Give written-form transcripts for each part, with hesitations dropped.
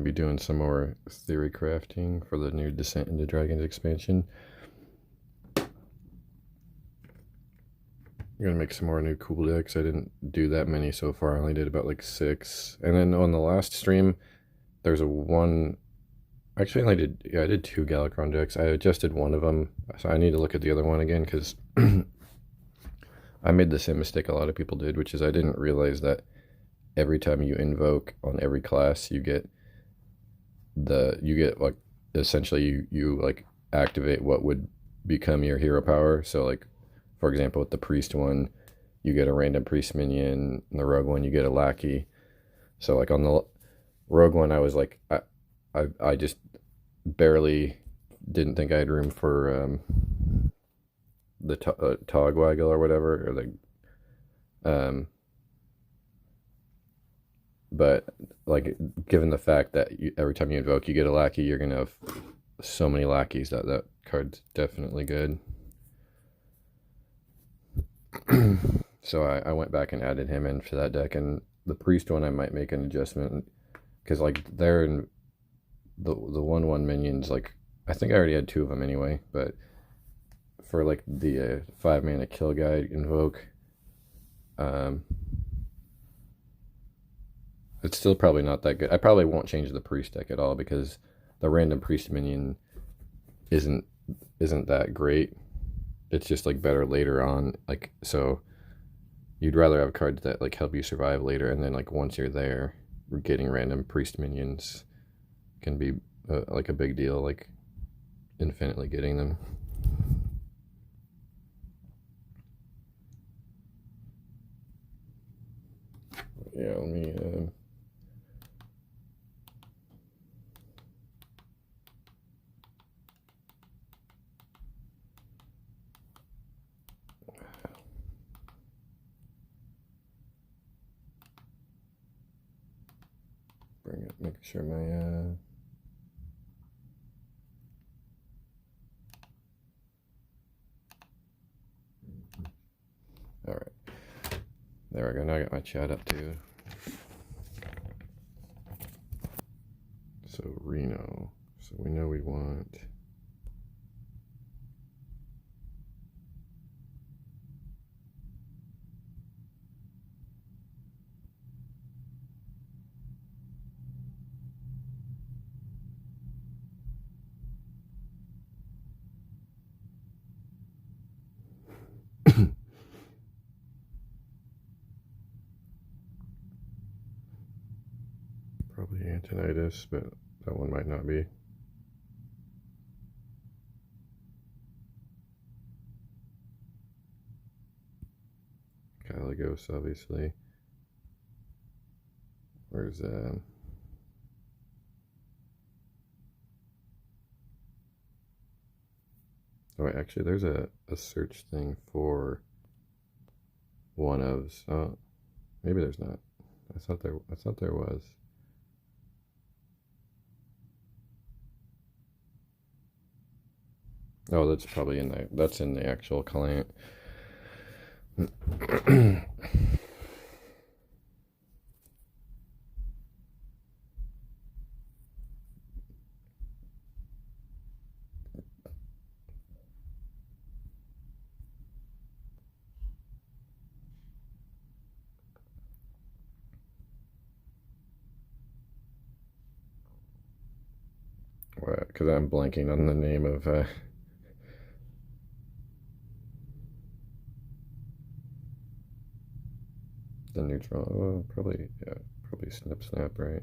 Be doing some more theory crafting for the new Descent into Dragons expansion. I'm gonna make some more new cool decks. I didn't do that many so far. I only did about like 6. And then on the last stream, there's a one. Actually, I only did. Yeah, I did 2 Galacron decks. I adjusted one of them, so I need to look at the other one again because I made the same mistake a lot of people did, which is I didn't realize that every time you invoke on every class, you get like essentially you like activate what would become your hero power. So like for example with the priest one, you get a random priest minion, and the rogue one you get a lackey. So like on the rogue one I was like I just barely didn't think I had room for the Togwaggle or whatever, or um but like given the fact that every time you invoke you get a lackey, you're gonna have so many lackeys that that card's definitely good. So I went back and added him into that deck, and the priest one I might make an adjustment because like they're in the 1/1 minions. Like I think I already had 2 of them anyway, but for like the 5 mana kill guide invoke, um, it's still probably not that good. I probably won't change the priest deck at all because the random priest minion isn't isn't that great. It's just like better later on. Like so, you'd rather have cards that like help you survive later, and then like once you're there, getting random priest minions can be like a big deal. Like infinitely getting them. Yeah, let me. Bring it. Make sure my. All right. There we go. Now I got my chat up too. So Reno. So we know we want. Probably Antonitis, but that one might not be. Caligos, obviously. Where's oh wait, actually there's a search thing for one ofs. Oh, maybe there's not. I thought there was. Oh, that's probably in the actual client. Because I'm blanking on the name of the neutral. Oh, probably yeah, probably snap, right?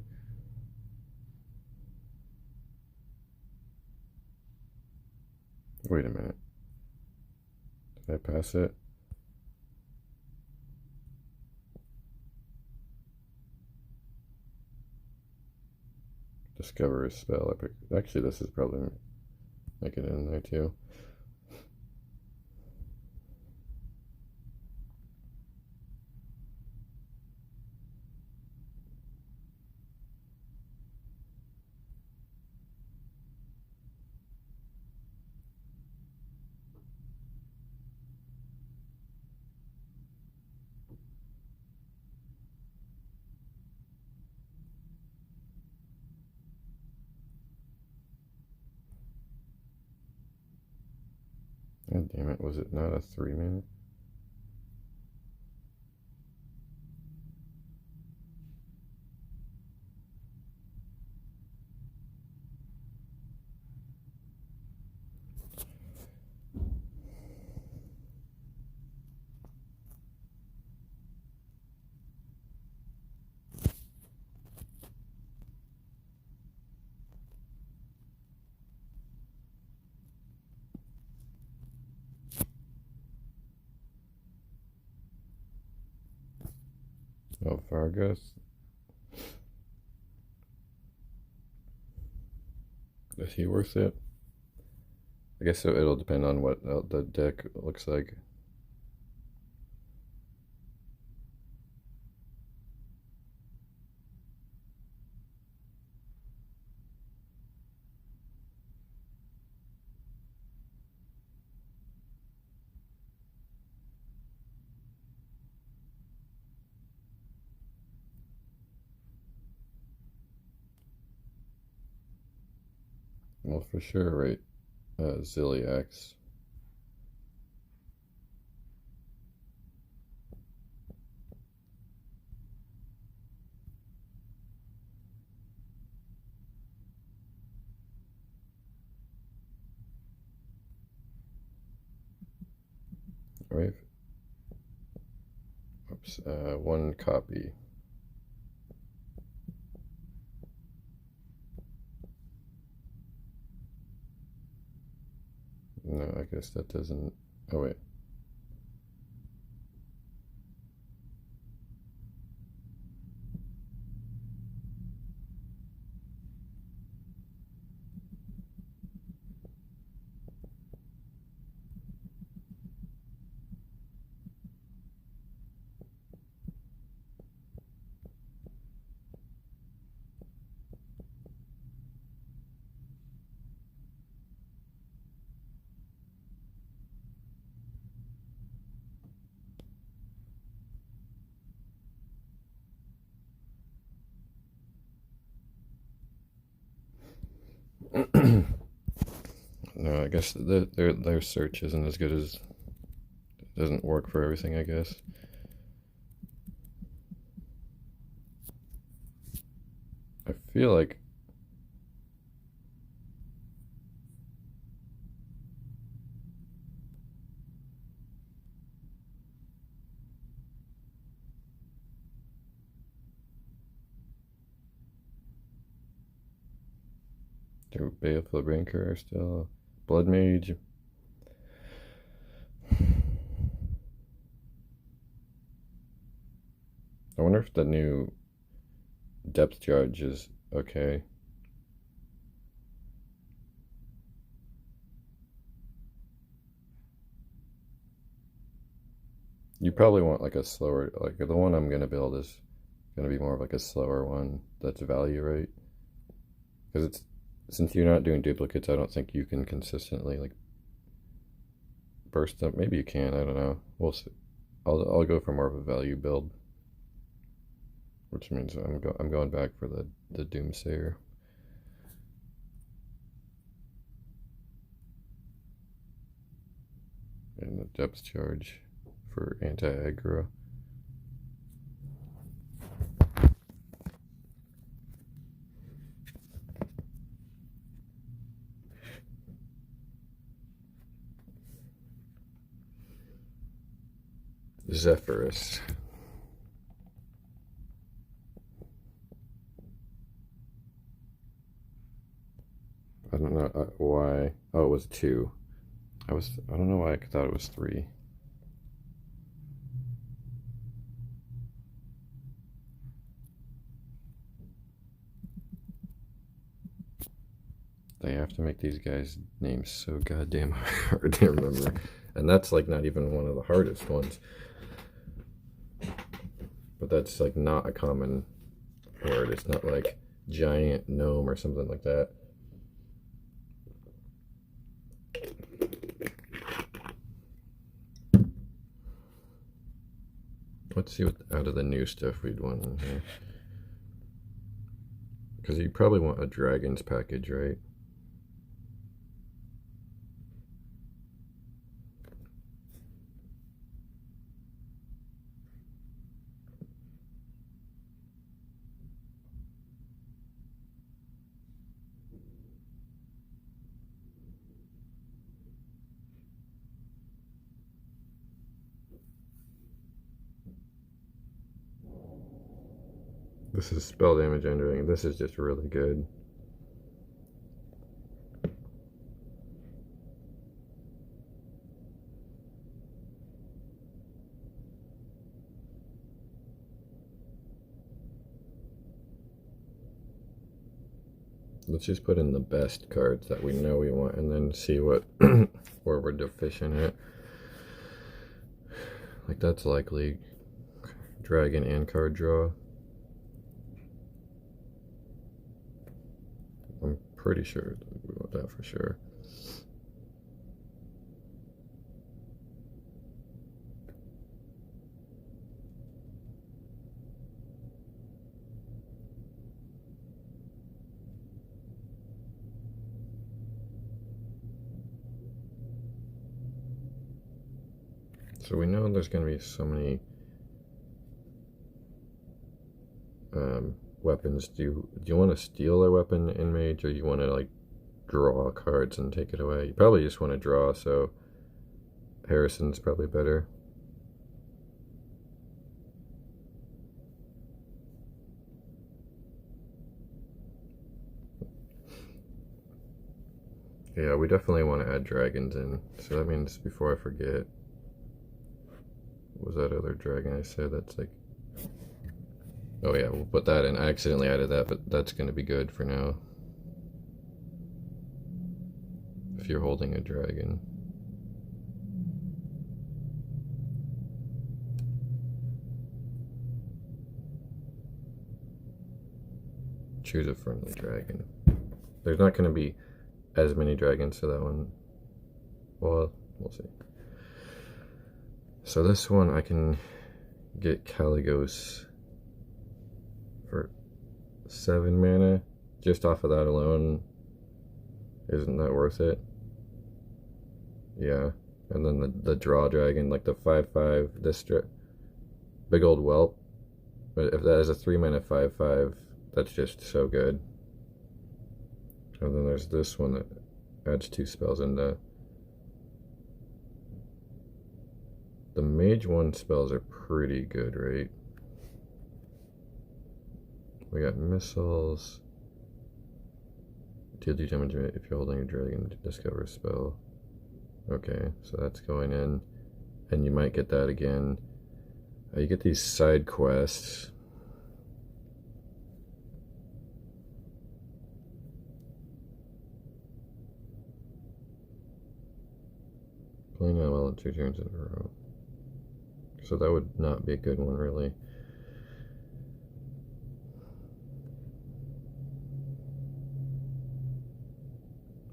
Wait a minute. Did I pass it? Discover a spell. Actually, this is probably make it in there too. God damn it, was it not a 3-mana? Oh, Vargas. Is he worth it? I guess it'll depend on what the deck looks like. Well, for sure, right? Ziliax. Right? Oops. One copy. No, I guess that doesn't. Oh, wait. No, I guess their search isn't as good as. Doesn't work for everything, I guess. I feel like. Baleful Ranker still. Blood Mage. I wonder if the new depth charge is okay. You probably want like a slower, like the one I'm gonna build is gonna be more of like a slower one that's value, right? Because it's since you're not doing duplicates, I don't think you can consistently like burst them. Maybe you can. I don't know. We'll see. I'll go for more of a value build, which means I'm going back for the Doomsayer. And the depth charge for anti-aggro. Zephyrus. I don't know why. Oh, it was 2. I don't know why I thought it was 3. They have to make these guys' names so goddamn hard to remember. And that's like not even one of the hardest ones. But that's like not a common word. It's not like giant gnome or something like that. Let's see what out of the new stuff we'd want in here. Because you probably want a dragons package, right? This is spell damage entering. This is just really good. Let's just put in the best cards that we know we want and then see what where we're deficient at. Like that's likely dragon and card draw. I'm pretty sure we want that for sure. So we know there's going to be so many weapons. Do you want to steal a weapon in Mage, or you want to like draw cards and take it away? You probably just want to draw, so Harrison's probably better. Yeah, we definitely want to add dragons in. So that means, before I forget, what was that other dragon I said? That's like, oh yeah, we'll put that in. I accidentally added that, but that's going to be good for now. If you're holding a dragon. Choose a friendly dragon. There's not going to be as many dragons, so that one, well, we'll see. So this one I can get Caligos for 7 mana. Just off of that alone, isn't that worth it? Yeah. And then the draw dragon, like the 5/5, this big old whelp. But if that is a 3 mana 5/5, that's just so good. And then there's this one that adds 2 spells in the Mage 1 spells are pretty good, right? We got missiles. Deal 2 damage if you're holding a dragon to discover a spell. Okay, so that's going in. And you might get that again. You get these side quests. Playing out well 2 turns in a row. So that would not be a good one, really.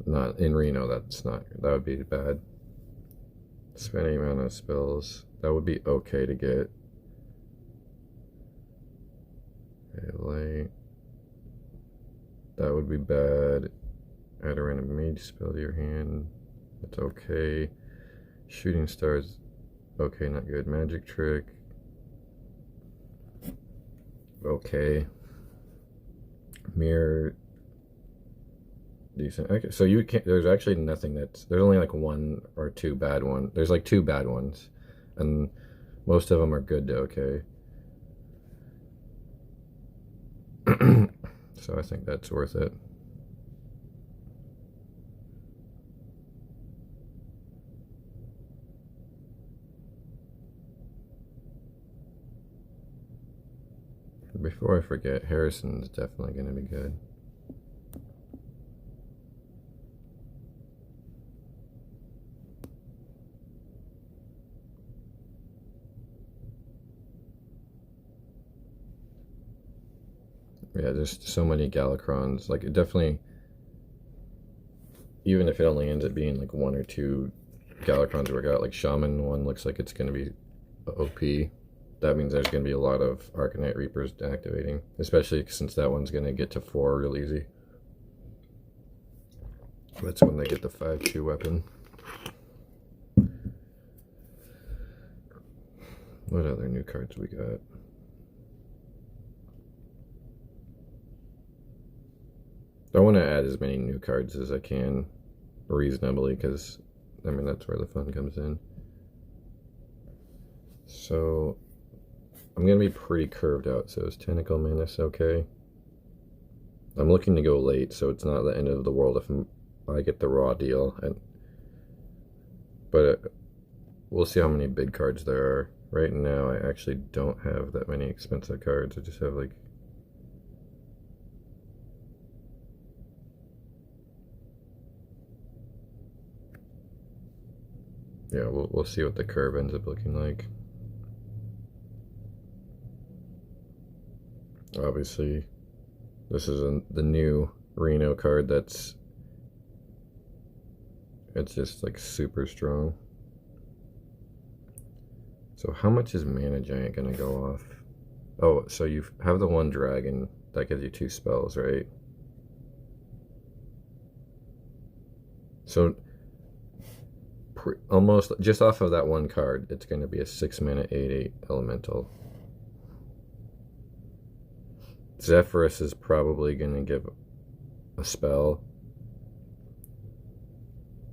Not in Reno, that would be bad. Spending amount of spells, that would be okay to get. Light. That would be bad. Add a random mage spell to your hand. That's okay. Shooting stars, okay, not good. Magic trick, okay. Mirror, decent. Okay, so you can't. There's actually nothing that's. There's only like 1 or 2 bad ones. There's like 2 bad ones, and most of them are good to okay. So I think that's worth it. Before I forget, Harrison's definitely going to be good. Yeah, there's so many Galacrons. Like, it definitely, even if it only ends up being like 1 or 2 Galacrons work out, like Shaman one looks like it's going to be OP. That means there's going to be a lot of Arcanite Reapers activating, especially since that one's going to get to 4 real easy. That's when they get the 5/2 weapon. What other new cards we got? I want to add as many new cards as I can, reasonably, because, I mean, that's where the fun comes in. So, I'm going to be pretty curved out, so is Tentacle Menace okay? I'm looking to go late, so it's not the end of the world if I get the raw deal. But we'll see how many big cards there are. Right now, I actually don't have that many expensive cards. I just have like... Yeah, we'll see what the curve ends up looking like. Obviously, this is the new Reno card it's just like super strong. So how much is Mana Giant gonna go off? Oh, so you have the one dragon that gives you 2 spells, right? So almost just off of that one card, it's gonna be a 6 mana 8/8 elemental. Zephyrus is probably gonna give a spell.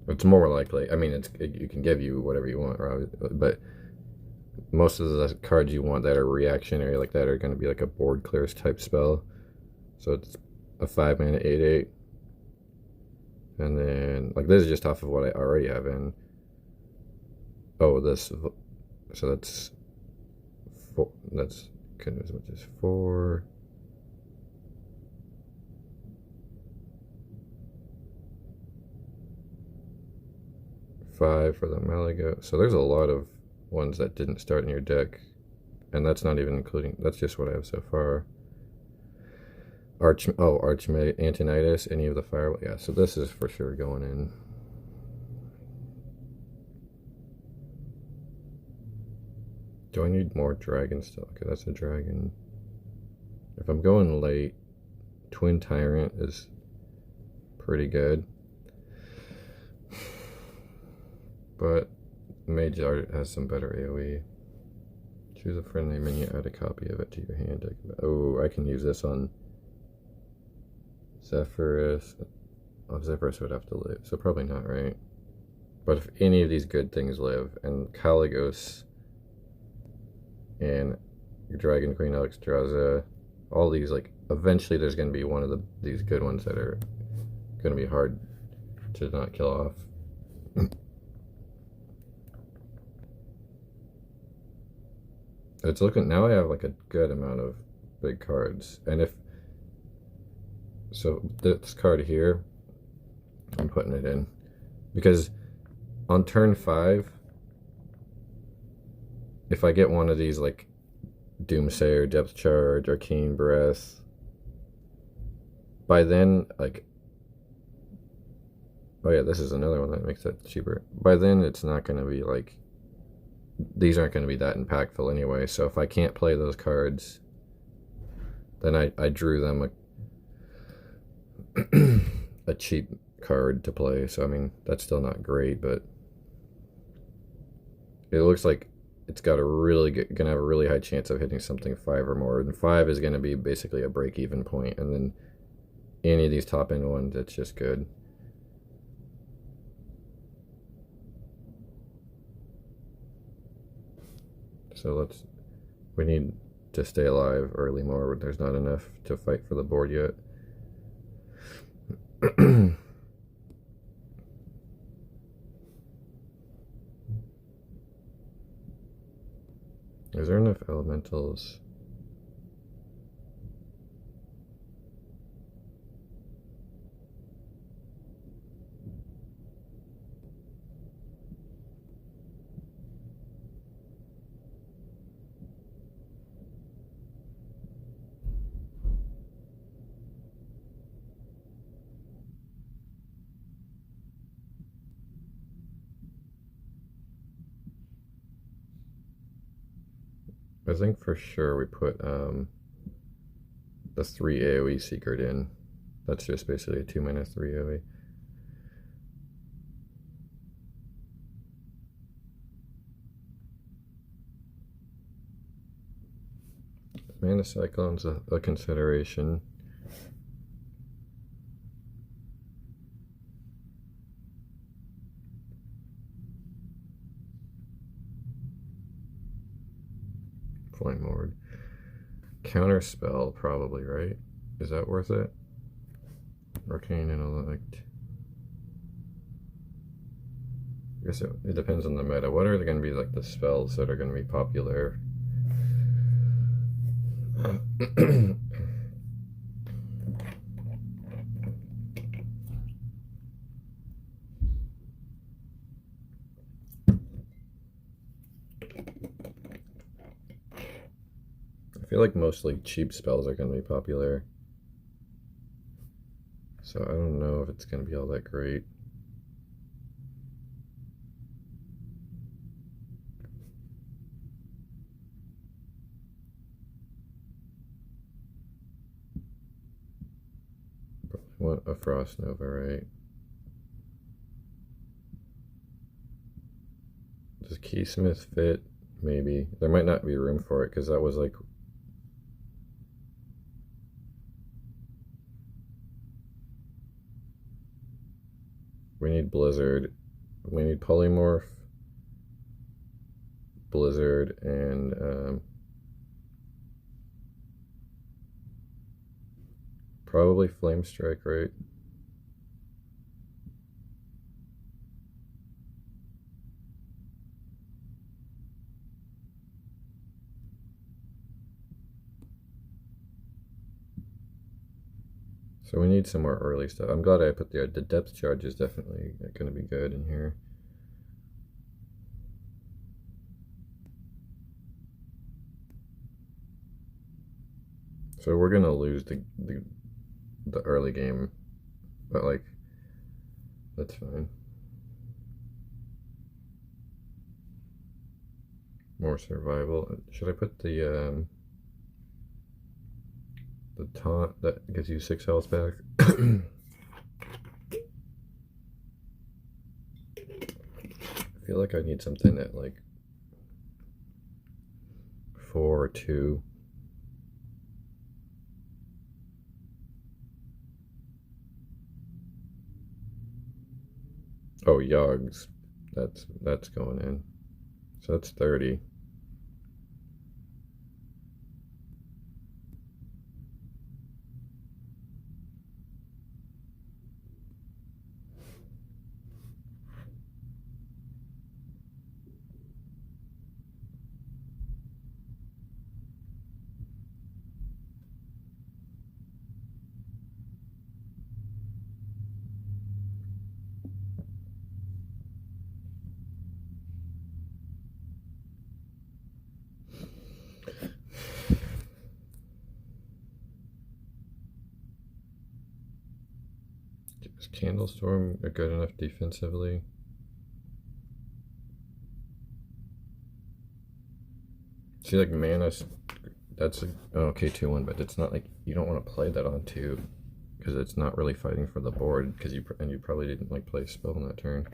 It's more likely. I mean, you can give you whatever you want, right? But most of the cards you want that are reactionary like that are going to be like a board clears type spell. So it's a 5 mana 8/8. And then, like, this is just off of what I already have in. Oh, this. So that's 4. That's as much as 4. Five for the Malaga. So there's a lot of ones that didn't start in your deck, and that's not even including, that's just what I have so far. Antonidas, any of the fire, yeah, so this is for sure going in. Do I need more dragon still? Okay, that's a dragon. If I'm going late, Twin Tyrant is pretty good, but Mage Art has some better AoE. Choose a friendly minion, add a copy of it to your hand. Oh, I can use this on Zephyrus. Oh, Zephyrus would have to live, so probably not, right? But if any of these good things live, and Caligos and Dragon Queen Alexstrasza, all these, like, eventually there's going to be one of these good ones that are going to be hard to not kill off. It's looking, now I have like a good amount of big cards, and so this card here, I'm putting it in, because on turn 5, if I get one of these like Doomsayer, Depth Charge, Arcane Breath, by then, like, oh yeah, this is another one that makes it cheaper. By then, it's not going to be like, these aren't going to be that impactful anyway, so if I can't play those cards, then I drew them a cheap card to play, so I mean, that's still not great, but it looks like it's got gonna have a really high chance of hitting something 5 or more, and 5 is gonna be basically a break-even point, and then any of these top-end ones, it's just good. So we need to stay alive early more. There's not enough to fight for the board yet. Is there enough elementals? I think for sure we put the 3 AoE secret in. That's just basically a 2 mana 3 AoE. Mana Cyclone's a consideration. Flame Ward. Counter spell, probably, right? Is that worth it? Arcane Intellect. I guess it depends on the meta. What are going to be like the spells that are going to be popular? I feel like mostly cheap spells are going to be popular. So I don't know if it's going to be all that great. Probably want a Frost Nova, right? Does Keysmith fit? Maybe. There might not be room for it because that was like... We need Blizzard. We need Polymorph, Blizzard, and probably Flame Strike, right? So we need some more early stuff. I'm glad I put the depth charge is definitely going to be good in here. So we're going to lose the early game, but like, that's fine. More survival. Should I put the taunt that gives you 6 health back? I feel like I need something at like 4 or 2. Oh, Yogs. That's going in. So that's 30. Is Candlestorm good enough defensively? See, like mana, that's a okay 2-1, but it's not like you don't want to play that on 2 because it's not really fighting for the board because you probably didn't like play a spell on that turn.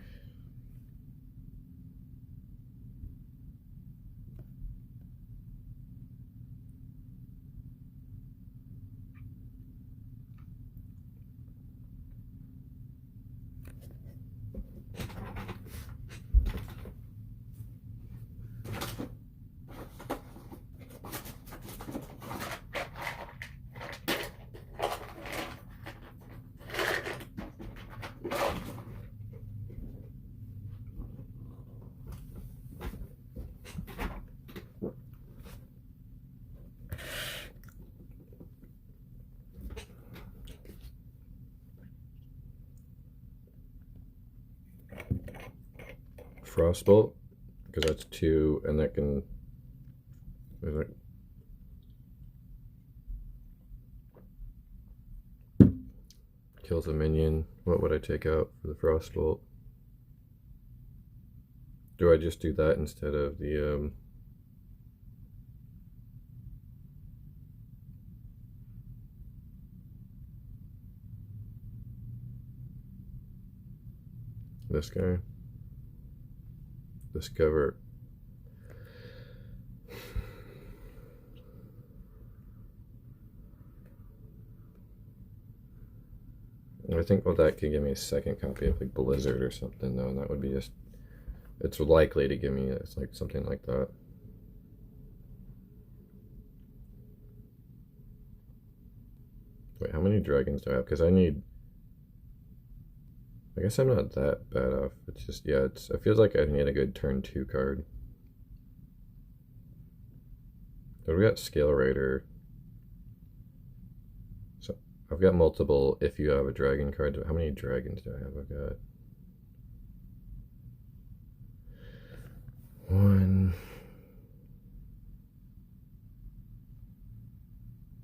Frostbolt, because that's 2, and that can... kills a minion. What would I take out for the Frostbolt? Do I just do that instead of the this guy? Discover. I think well that could give me a second copy of like Blizzard or something though, and that would be just, it's likely to give me it's like something like that. many dragons do I have? Because I need... I guess I'm not that bad off. It's just, yeah, it feels like I need a good turn 2 card. So we got Scale Raider. So I've got multiple if you have a dragon card. How many dragons do I have? I've got 1,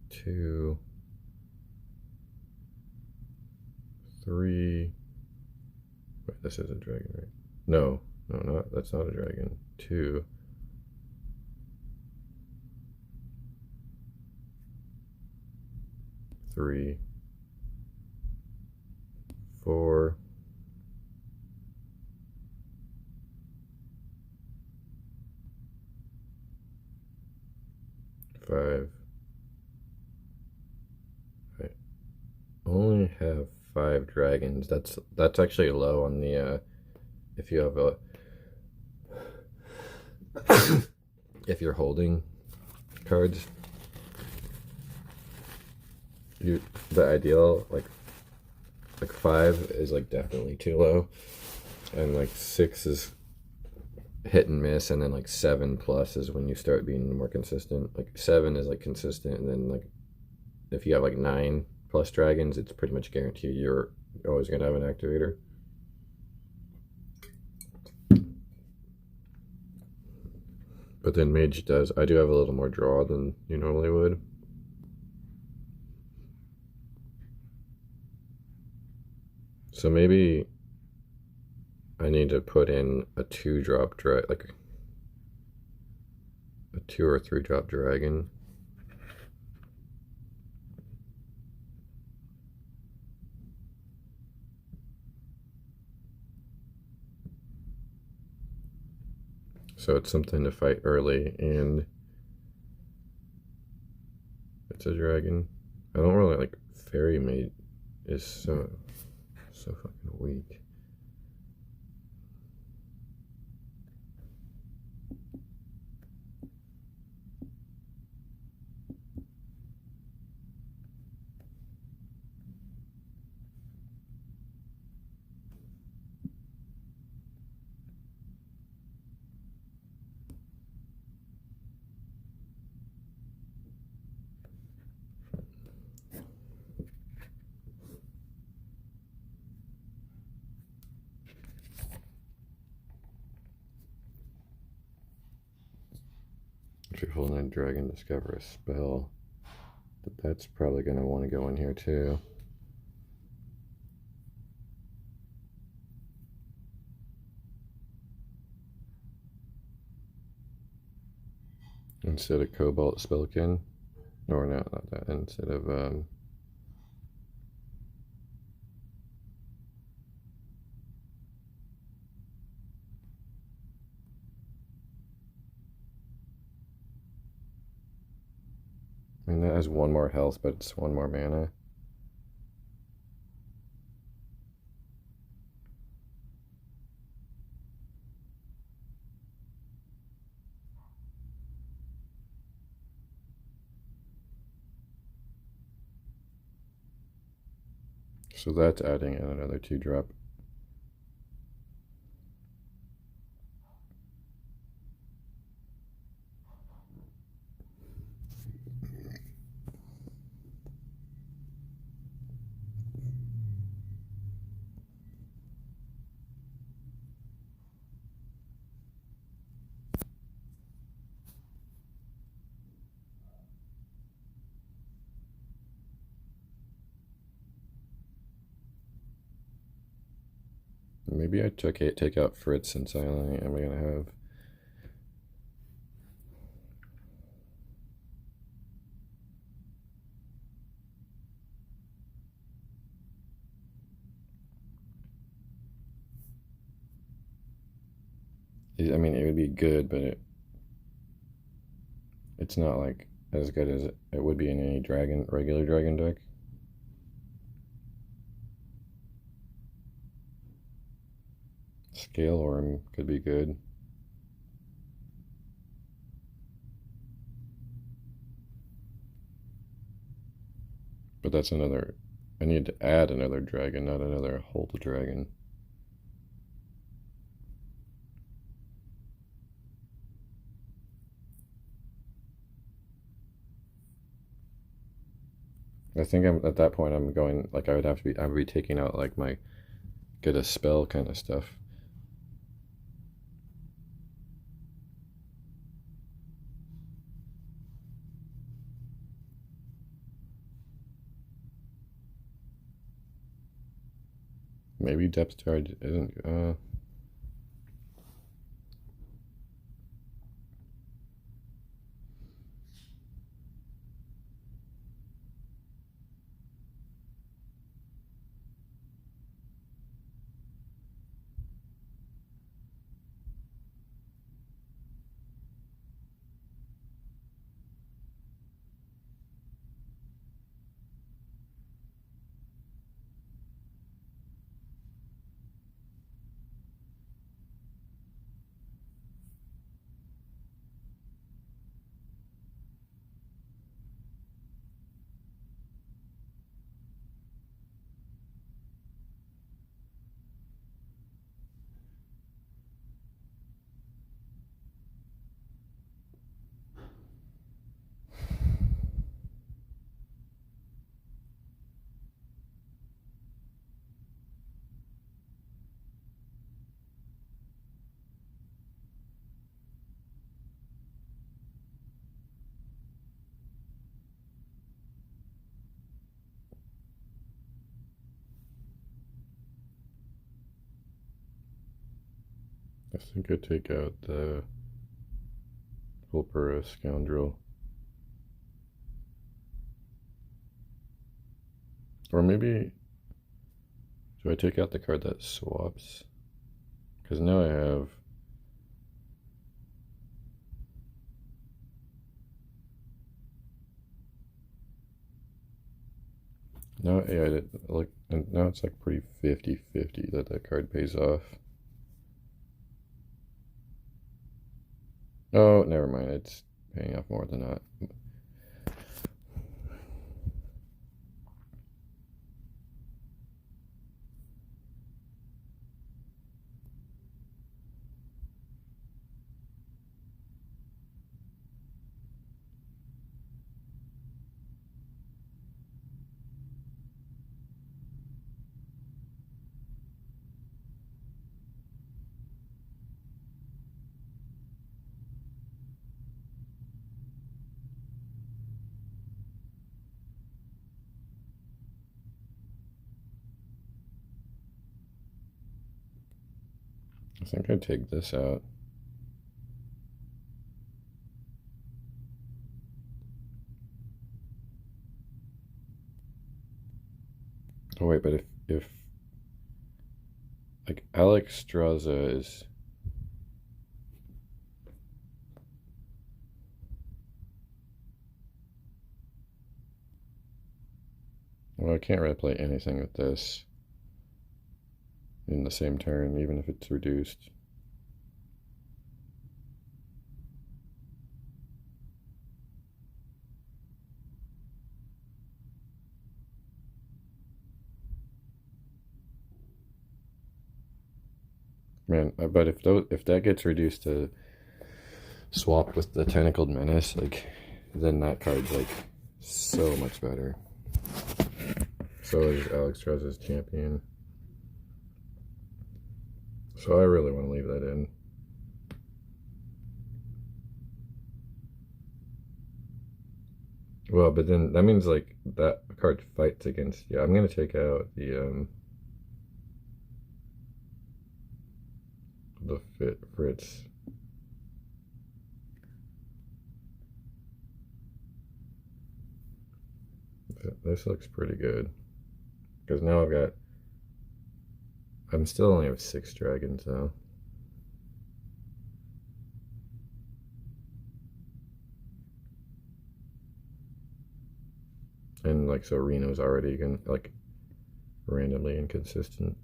2, 3. Wait, this is a dragon, right? No, that's not a dragon. 2. 3, 4, 5. I only have 5 dragons. That's actually low on the if you have a if you're holding cards. The ideal like 5 is like definitely too low, and like 6 is hit and miss, and then like 7 plus is when you start being more consistent. Like 7 is like consistent, and then like if you have like 9 plus dragons, it's pretty much guaranteed you're always gonna have an activator. But then Mage does, I do have a little more draw than you normally would. So maybe I need to put in a 2-drop like a 2 or 3-drop dragon. So it's something to fight early, and it's a dragon. I don't really like Fairy Mate is so fucking weak. If you're holding a dragon, discover a spell. But that's probably going to want to go in here too. Instead of Cobalt Spellkin. Or no, not that. Instead of I mean, that has 1 more health, but it's 1 more mana. So that's adding in another 2-drop. Maybe I take out Fritz, since I only am going to have... I mean, it would be good, but it's not like as good as it would be in any regular dragon deck. Scale Orm could be good. But But that's another... I need to add another dragon, not another hold dragon. I think I'm at that point. I'm going like I would be taking out like my get a spell kind of stuff. Maybe depth charge isn't. I think I take out the Pulpera Scoundrel. Or maybe, do I take out the card that swaps? Because now I have... Now, yeah, like, and now it's like pretty 50-50 that that card pays off. Oh, never mind. It's paying off more than that. I think I'd take this out. Oh wait, but if like Alex Straza is... Well, I can't really play anything with this in the same turn, even if it's reduced. Man, but if that gets reduced to swapped with the Tentacled Menace, like, then that card's like so much better. So is Alex Straza's champion. So I really want to leave that in. Well, but then that means like that card fights against... Yeah, I'm gonna take out the Fritz. This looks pretty good. Because now I'm still only have 6 dragons though. And like, so Reno's already like randomly inconsistent.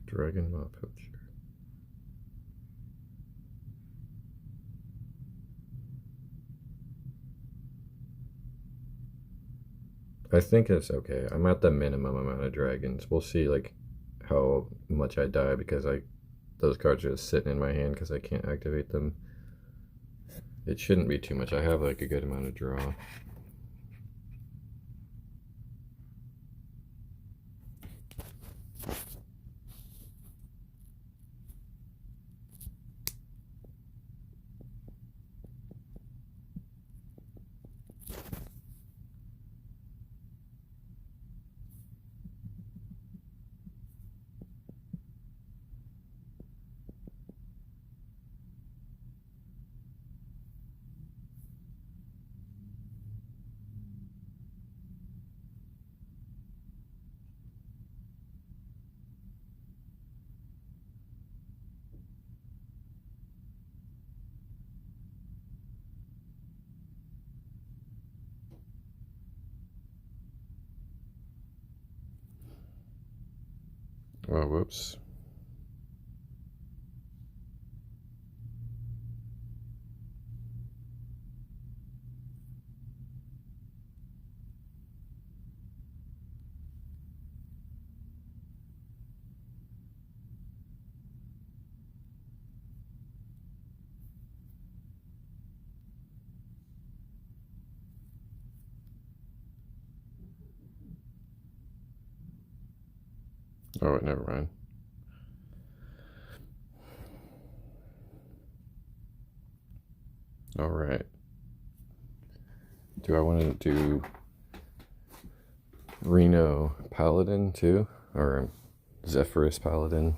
Dragon Maw Poacher. I think it's okay. I'm at the minimum amount of dragons. We'll see like how much I die because those cards are just sitting in my hand because I can't activate them. It shouldn't be too much. I have like a good amount of draw. Oh, whoops. Oh, never mind. All right. Do I want to do Reno Paladin too? Or Zephyrus Paladin?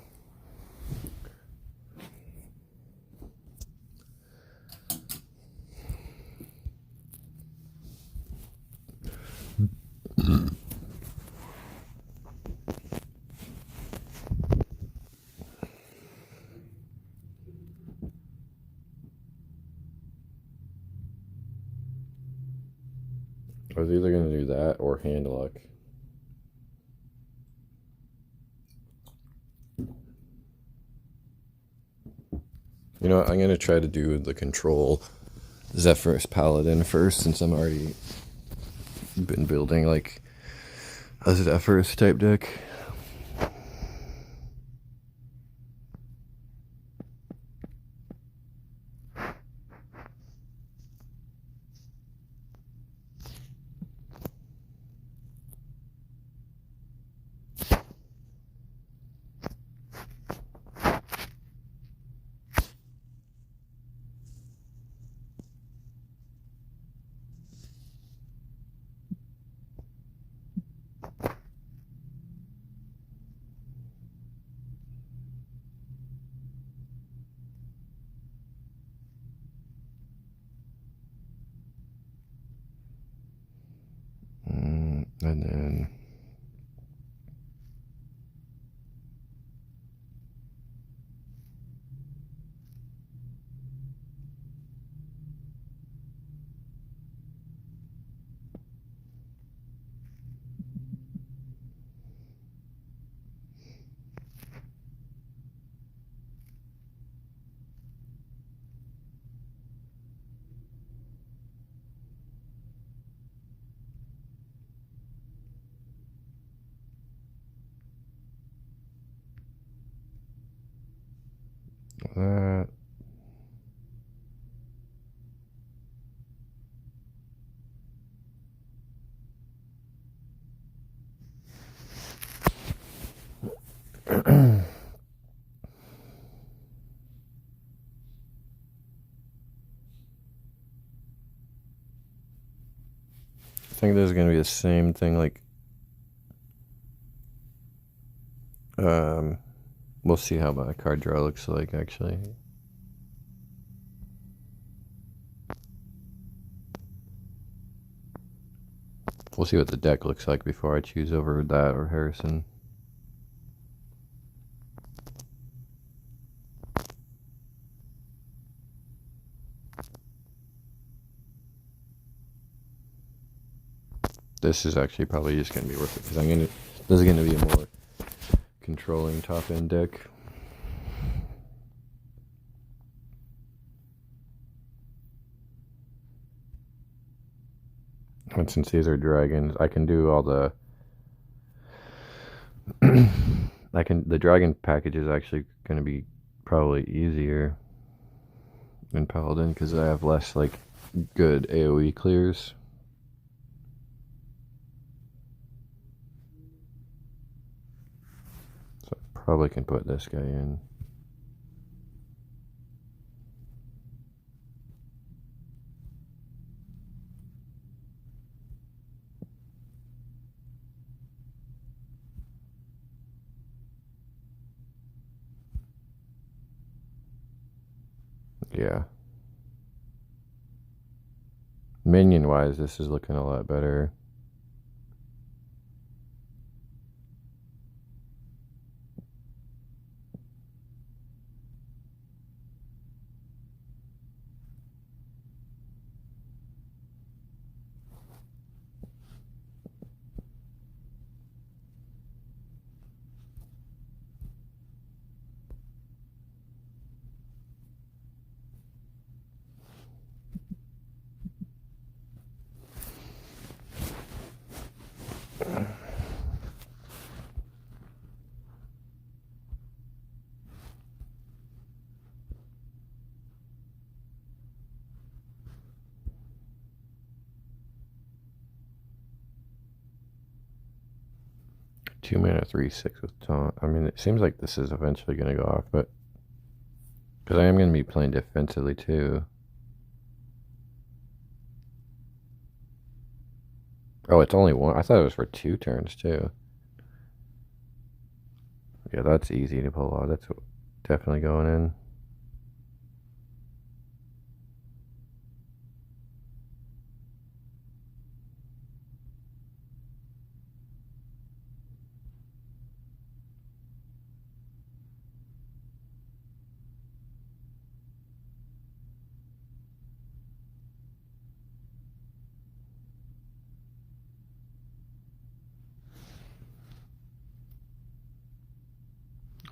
I was either going to do that or Hand Luck. You know what? I'm going to try to do the control Zephyrus Paladin first since I'm already been building like a Zephyrus type deck. And then that. I think there's gonna be the same thing. Like, we'll see how my card draw looks like. Actually, we'll see what the deck looks like before I choose over that or Harrison. This is actually probably just gonna be worth it because this is gonna be a more controlling top end deck. And since these are dragons, I can do all the the dragon package is actually going to be probably easier than Paladin because I have less like good AoE clears. So I probably can put this guy in. Yeah. Minion wise, this is looking a lot better. Two mana, 3/6 with taunt. I mean, it seems like this is eventually going to go off, but because I am going to be playing defensively too. Oh, it's only one. I thought it was for 2 turns too. Yeah, that's easy to pull off. That's definitely going in.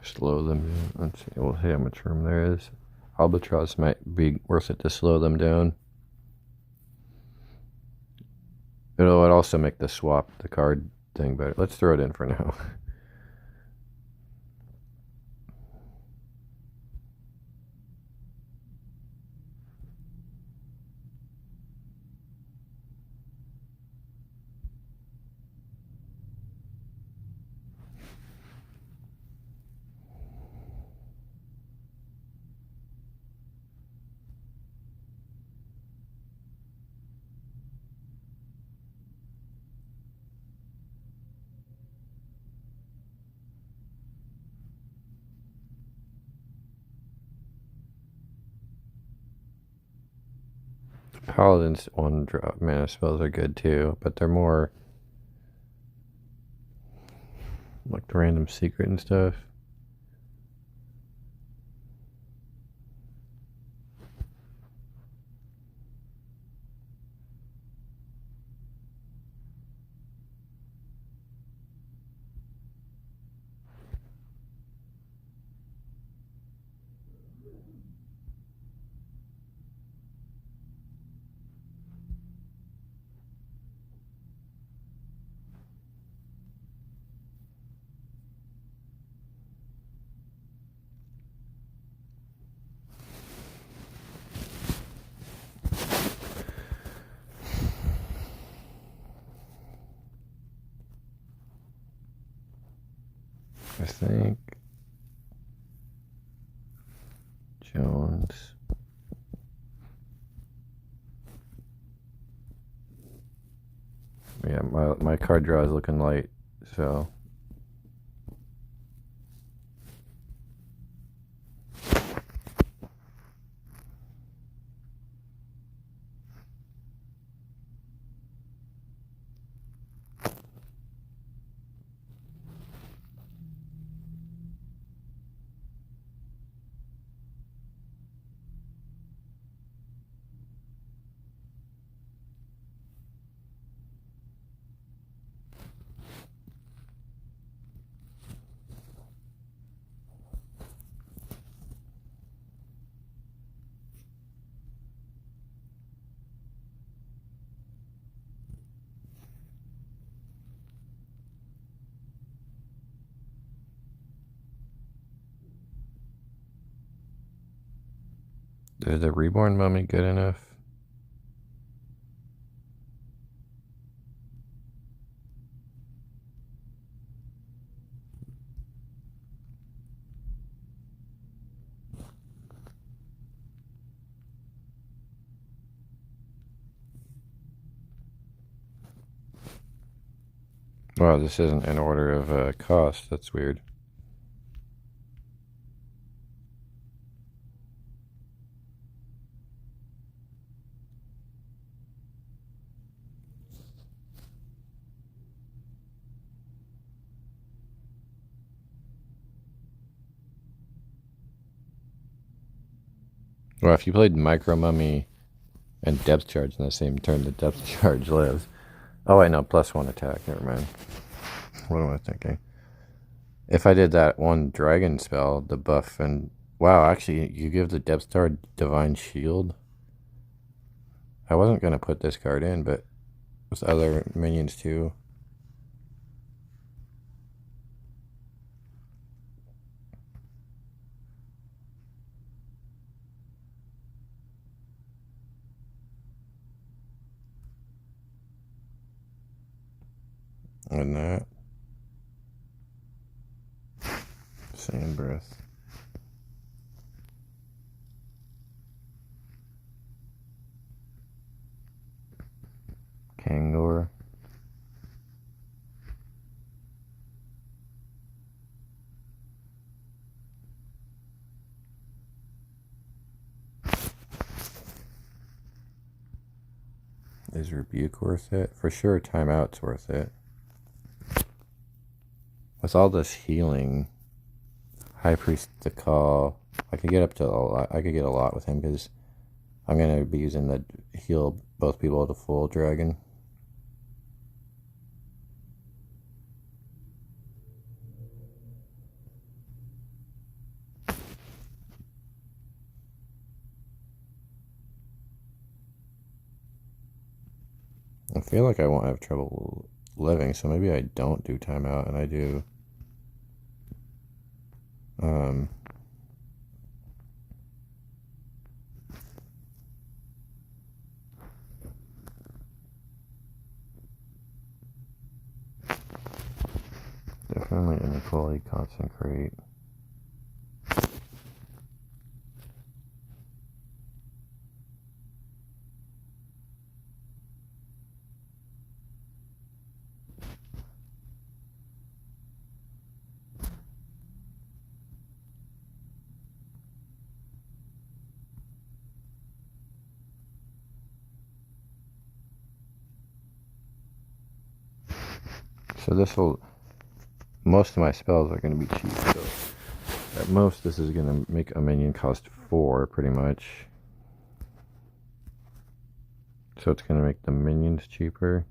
Slow them down. Let's see. We'll see how much room there is. Albatross might be worth it to slow them down. It would also make the swap, the card thing better. Let's throw it in for now. Paladin's 1-drop mana spells are good too, but they're more like the random secret and stuff. I think Jones. Yeah, my card draw is looking light, so Is the reborn mummy good enough? Wow, this isn't in order of cost. That's weird. Well, if you played Micro Mummy and Depth Charge in the same turn, the Depth Charge lives. Oh, wait, no, +1 attack. Never mind. What am I thinking? If I did that one dragon spell, the buff, and wow, actually, you give the Depth Charge Divine Shield. I wasn't going to put this card in, but with other minions too. And that. Sand Breath. Kangor. Is Rebuke worth it? For sure, Timeout's worth it. With all this healing, High Priest to call, I could get up to a lot. I could get a lot with him because I'm going to be using the heal both people with a full dragon. I feel like I won't have trouble living, so maybe I don't do timeout and I do definitely inequality consecrate. So this will, most of my spells are going to be cheap, so at most this is going to make a minion cost 4 pretty much. So it's going to make the minions cheaper.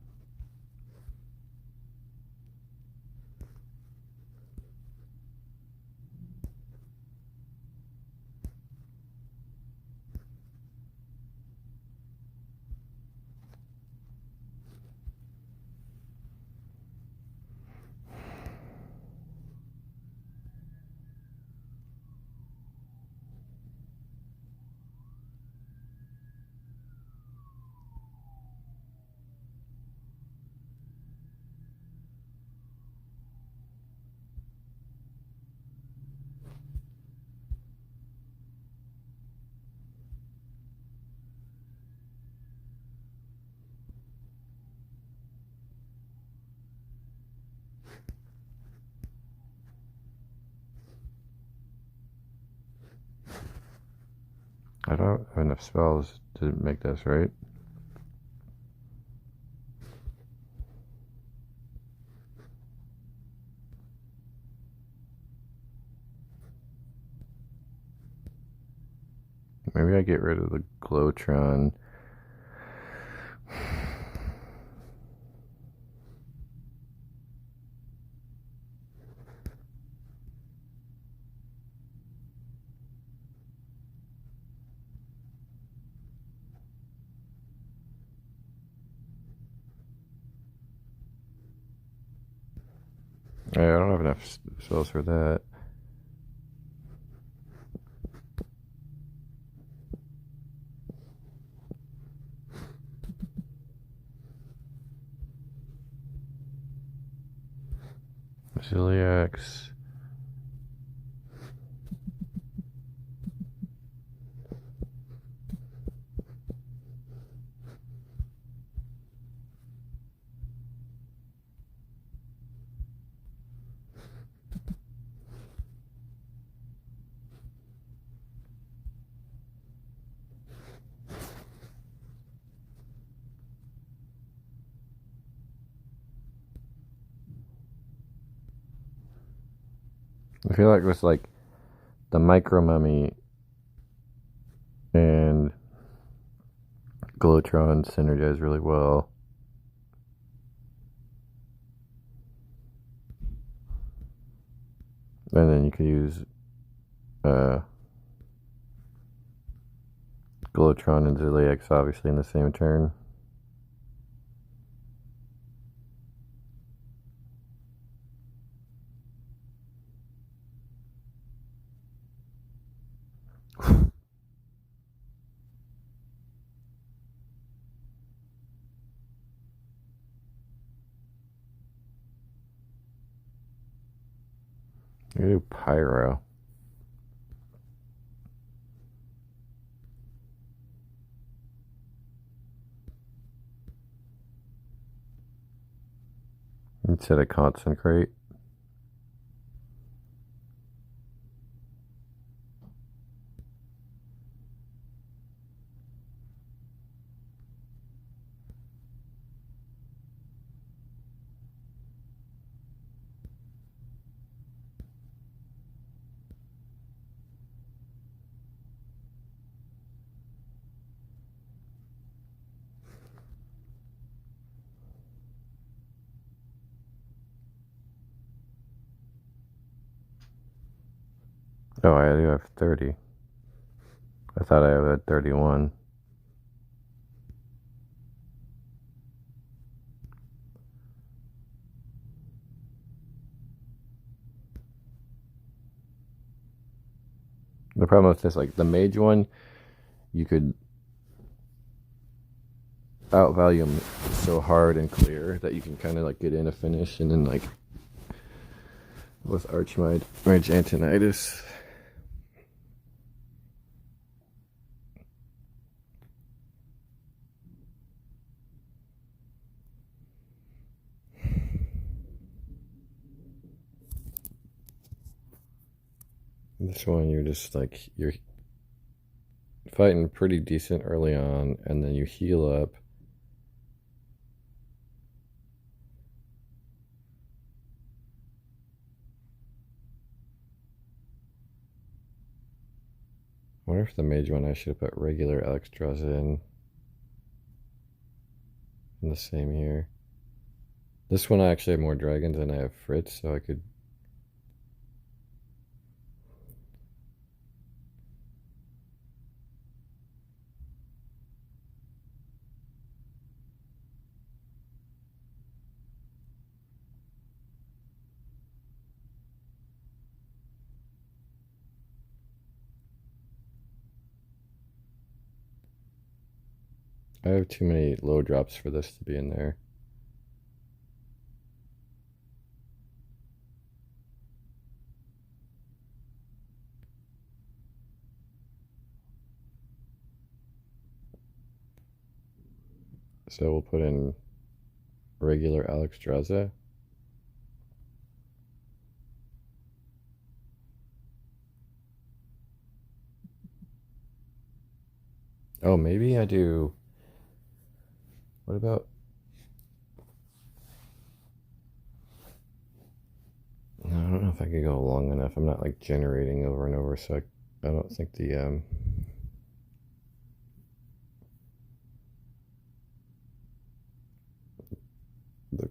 I don't have enough spells to make this, right? Maybe I get rid of the Glowtron. I don't have enough spells for that. Celiacs. I feel like with like the micro mummy and Glotron synergize really well. And then you could use Glotron and Ziliax obviously in the same turn. You do Pyro. Instead of Concentrate. Oh, I do have 30. I thought I had 31. The problem with this, like the mage one, you could outvalue them so hard and clear that you can kind of like get in a finish, and then like with Archmage Antonitis. This one, you're just like, you're fighting pretty decent early on, and then you heal up. I wonder if the mage one I should have put regular extras in the same here. This one I actually have more dragons than I have Fritz, so I could. I have too many low drops for this to be in there. So we'll put in regular Alexstrasza. Oh, maybe I do. What about? I don't know if I could go long enough. I'm not like generating over and over, so I don't think the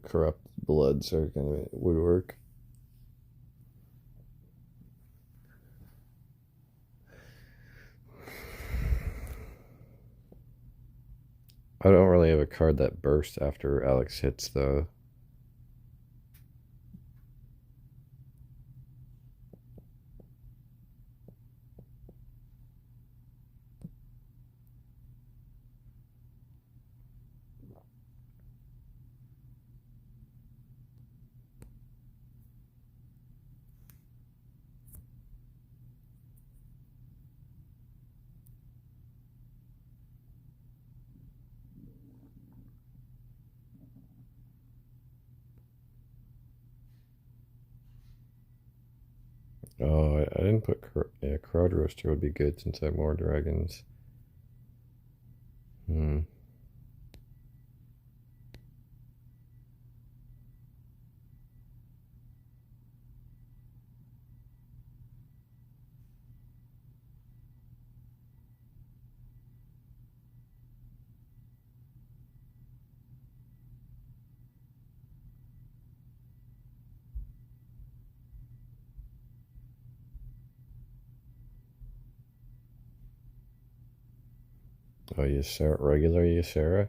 corrupt bloods are would work. I don't really have a card that bursts after Alex hits though. Oh, I didn't put yeah, crowd roaster would be good since I have more dragons. Hmm. Oh, regular Ysera?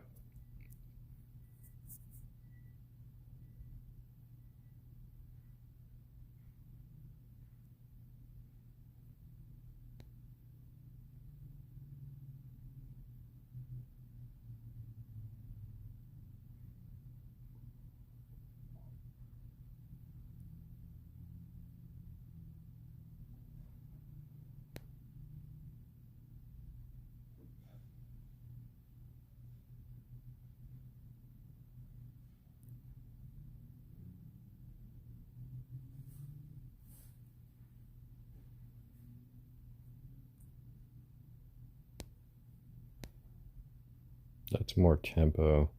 That's more tempo.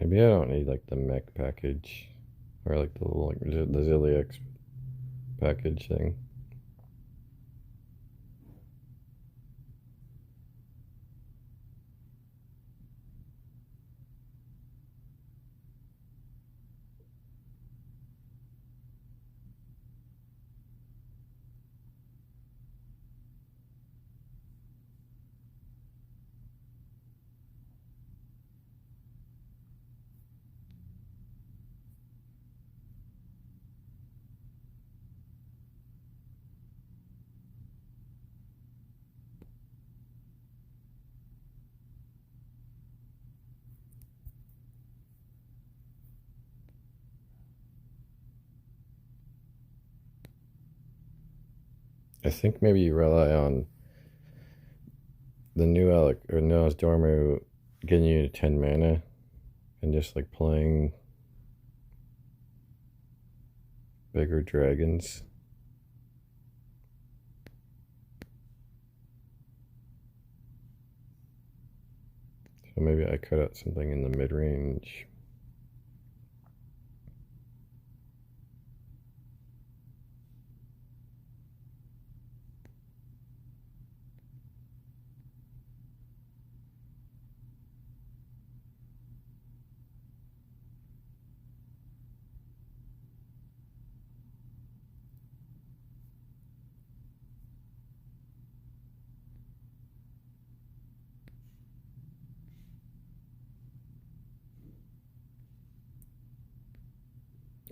Maybe I don't need like the mech package or like the little, like the Zilliax package thing. I think maybe you rely on the new Alec or Noah's Dormu getting you to 10 mana and just like playing bigger dragons. So maybe I cut out something in the mid range.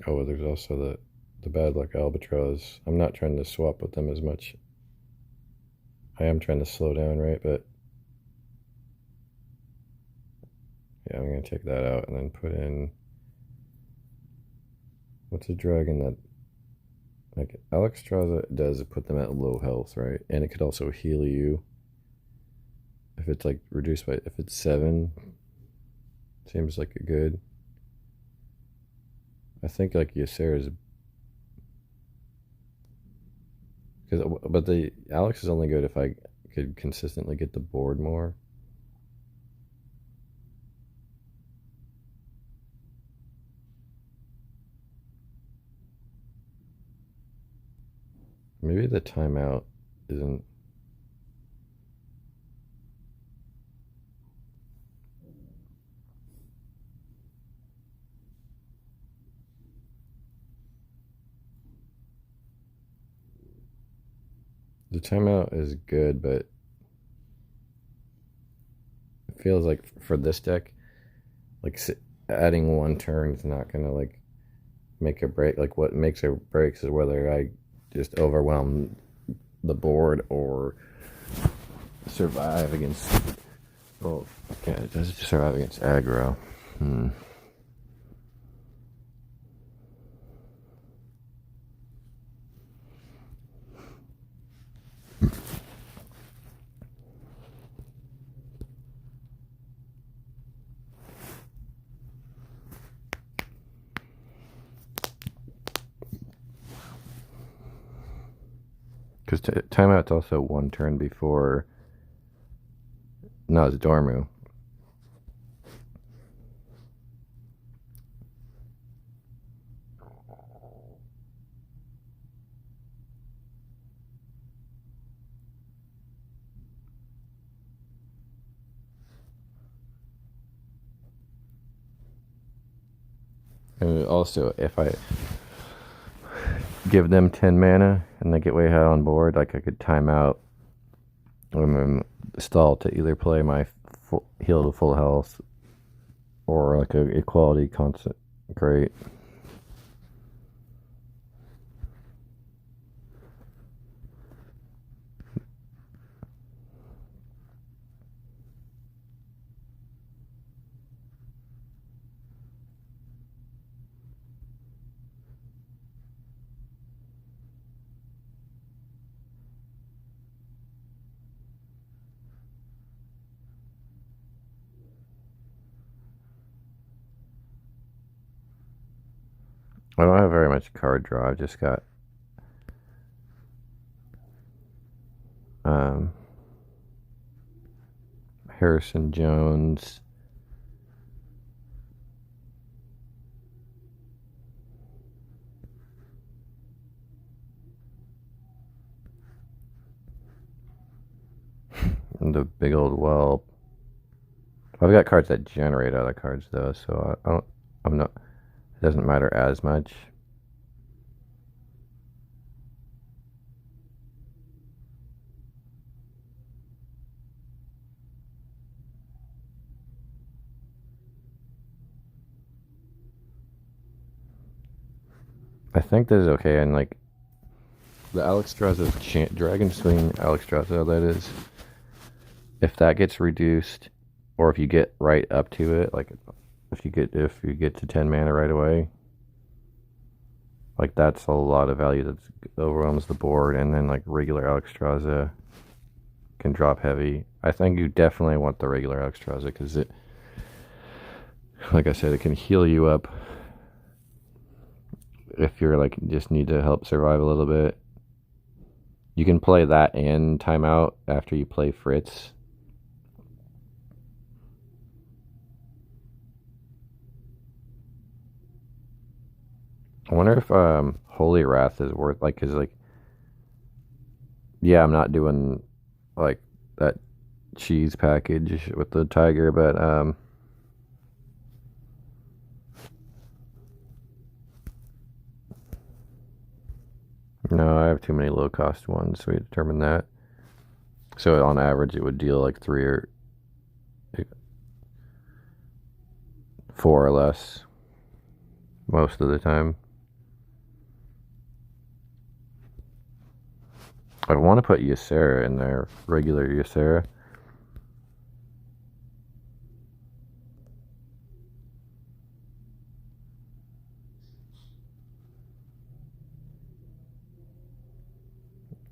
Oh, there's also the bad luck albatross. I'm not trying to swap with them as much. I am trying to slow down, right? But yeah, I'm gonna take that out and then put in what's a dragon that like Alexstrasza does put them at low health, right? And it could also heal you if it's like reduced by if it's 7. Seems like a good. I think like Ysera's because but the Alex is only good if I could consistently get the board more. Maybe the timeout isn't. The timeout is good, but it feels like for this deck, like adding one turn is not gonna like make a break. Like what makes or breaks is whether I just overwhelm the board or survive against. Well, yeah, it does survive against aggro. Hmm. Because timeout's also one turn before. No, it's Dormu. And also, if I give them 10 mana and they get way ahead on board, like I could time out and then stall to either play my heal to full health or like a equality constant. Great. I don't have very much card draw. I've just got Harrison Jones. And the big old whelp. I've got cards that generate other cards though, so I'm not, it doesn't matter as much. I think this is okay, and like the Alexstrasza's Dragon Swing Alexstrasza, that is, if that gets reduced, or if you get right up to it, like if you get to 10 mana right away, like that's a lot of value that overwhelms the board, and then like regular Alexstrasza can drop heavy. I think you definitely want the regular Alexstrasza because it, like I said, it can heal you up if you're like just need to help survive a little bit. You can play that and timeout after you play Fritz. I wonder if Holy Wrath is worth, like, cause like, yeah, I'm not doing like that cheese package with the tiger, but no, I have too many low cost ones, so we determined that. So on average, it would deal like 3 or 4 or less most of the time. I want to put Ysera in there, regular Ysera.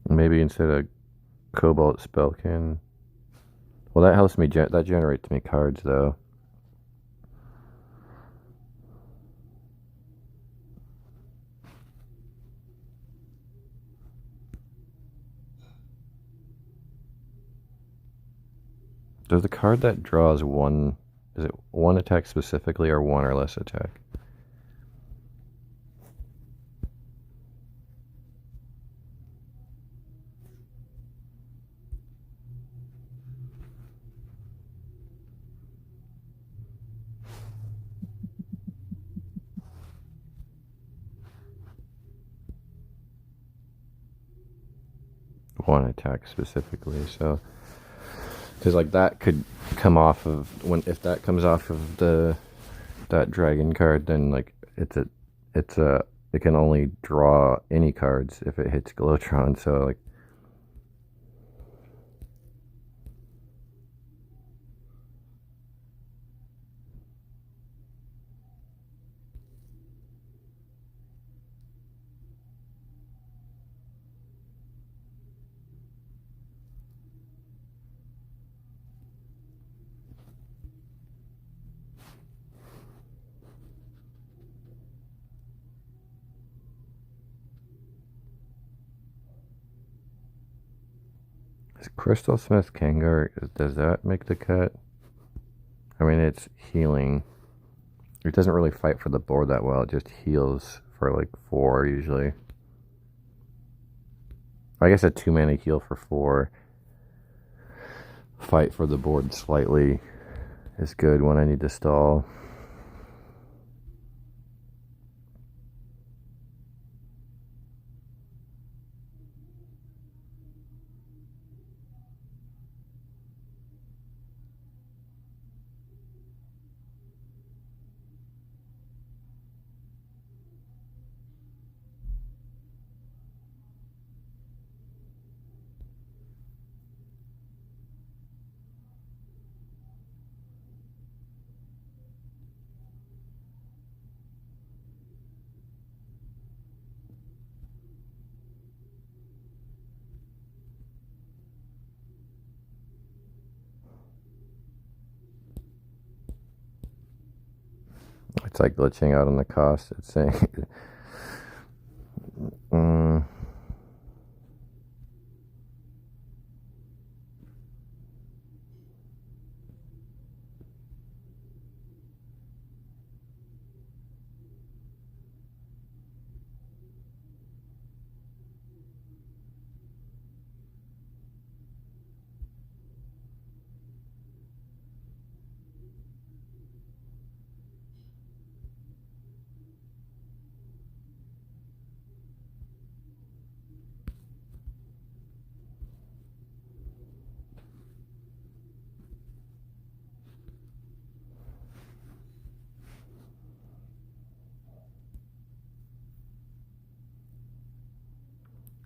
Maybe instead of Cobalt Spellkin. Well, that helps me, that generates me cards though. Does the card that draws one, is it one attack specifically or one or less attack? One attack specifically, so because like that could come off of if that comes off of that dragon card, then like it can only draw any cards if it hits Glowtron, so like Is Crystal Smith Kangar, does that make the cut? I mean, it's healing. It doesn't really fight for the board that well. It just heals for like 4 usually. I guess a 2-mana heal for 4. Fight for the board slightly is good when I need to stall. It's like glitching out on the cost. It's saying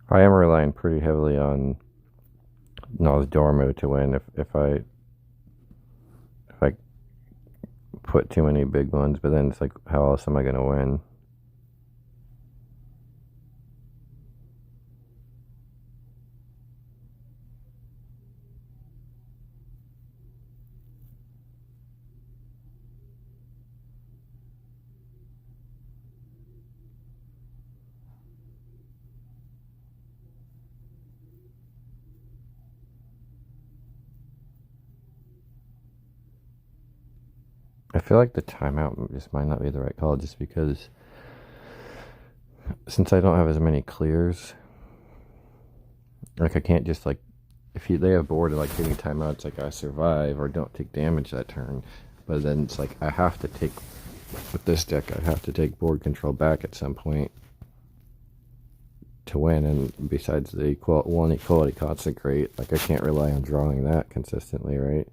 I am relying pretty heavily on Nal's Dormu to win. If I put too many big ones, but then it's like, how else am I gonna win? I feel like the timeout just might not be the right call, just because since I don't have as many clears, like I can't just like, if they have board and like giving timeouts, like I survive or don't take damage that turn, but then it's like I have to take, with this deck I have to take board control back at some point to win. And besides the equality consecrate, like I can't rely on drawing that consistently, right?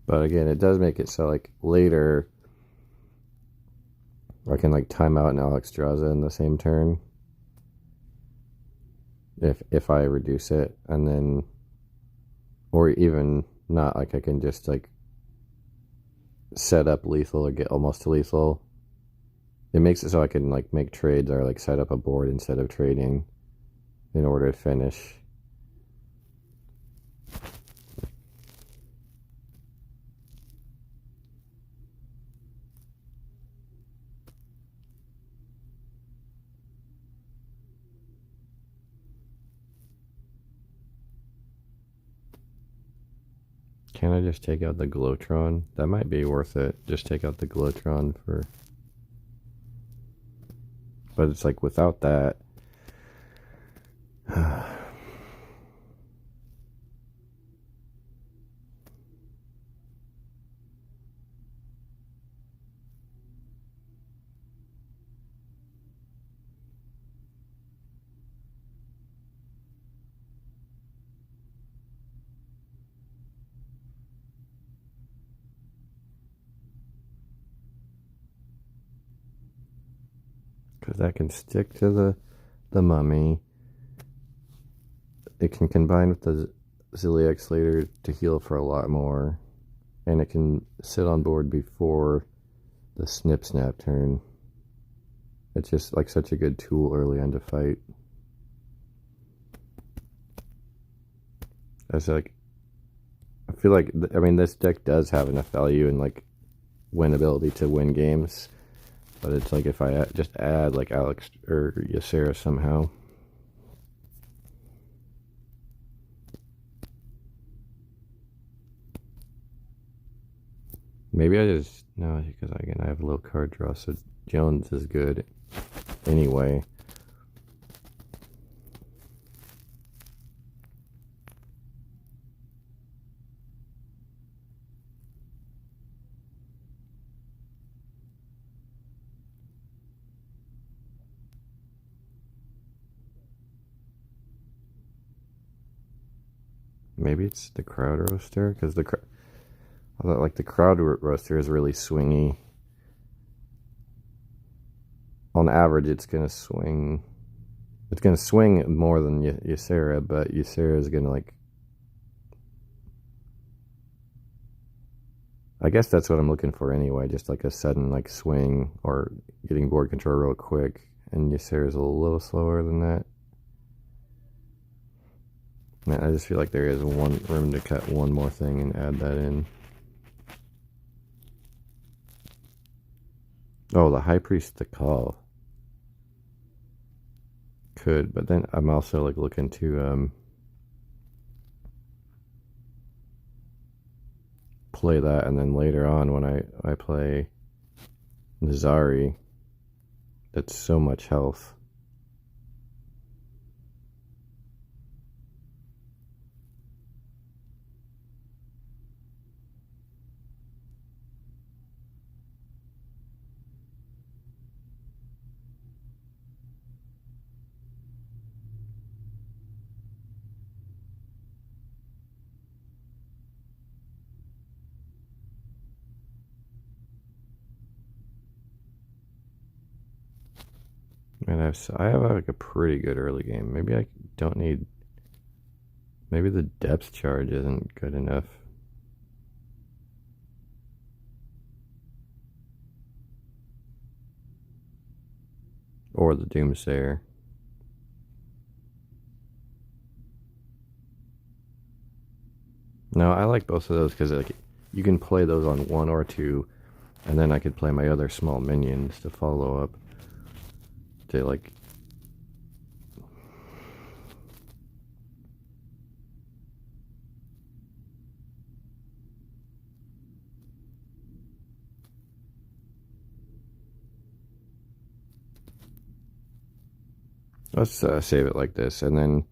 But again, it does make it so like later I can like time out an Alexstrasza in the same turn if I reduce it, and then, or even not, like I can just like set up lethal or get almost to lethal. It makes it so I can like make trades or like set up a board instead of trading in order to finish. Can I just take out the Glowtron? That might be worth it. Just take out the Glowtron for... But it's like without that... because that can stick to the mummy. It can combine with the Ziliac Slater to heal for a lot more, and it can sit on board before the Snip Snap turn. It's just like such a good tool early on to fight. As like, I feel like, I mean, this deck does have enough value and like win ability to win games, but it's like if I just add like Alex or Ysera somehow. Maybe I just, no, because again, I have a little card draw, so Jones is good anyway. Maybe it's the crowd roaster, because the crowd roaster is really swingy. On average, it's gonna swing. It's gonna swing more than Ysera, but Ysera is gonna like. I guess that's what I'm looking for anyway. Just like a sudden like swing or getting board control real quick, and Ysera is a little slower than that. Man, I just feel like there is one room to cut one more thing and add that in. Oh, the High Priest to call. Could, but then I'm also like looking to play that, and then later on when I play Nizari, that's so much health. And I have like a pretty good early game. Maybe I don't need. Maybe the depth charge isn't good enough. Or the Doomsayer. No, I like both of those because like you can play those on one or two, and then I could play my other small minions to follow up. To like. Let's save it like this, and then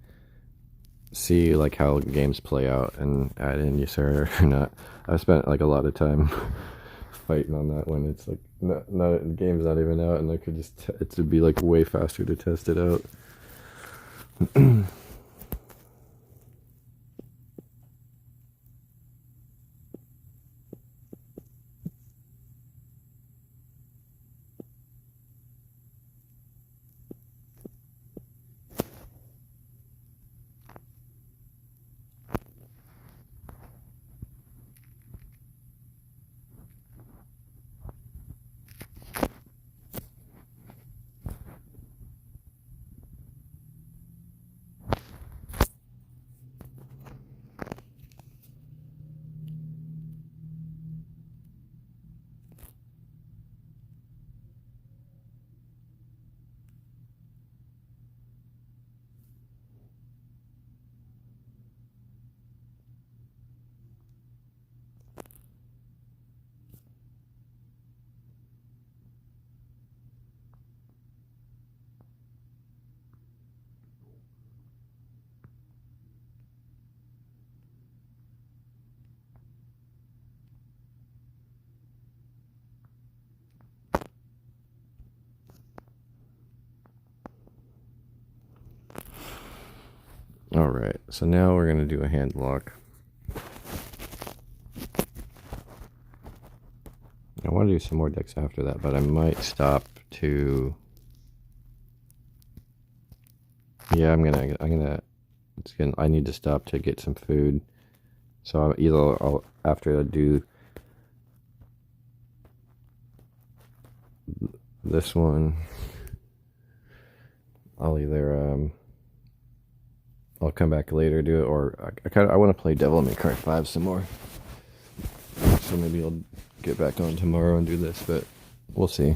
see like how games play out and add in Ysera or not. I've spent like a lot of time fighting on that one. It's like not the game's not even out, and I could just it would be like way faster to test it out. Alright, so now we're going to do a hand lock. I want to do some more decks after that, but I might stop to Yeah, I need to stop to get some food. So after I do this one, I'll come back later, do it, or I want to play Devil May Cry 5 some more. So maybe I'll get back on tomorrow and do this, but we'll see.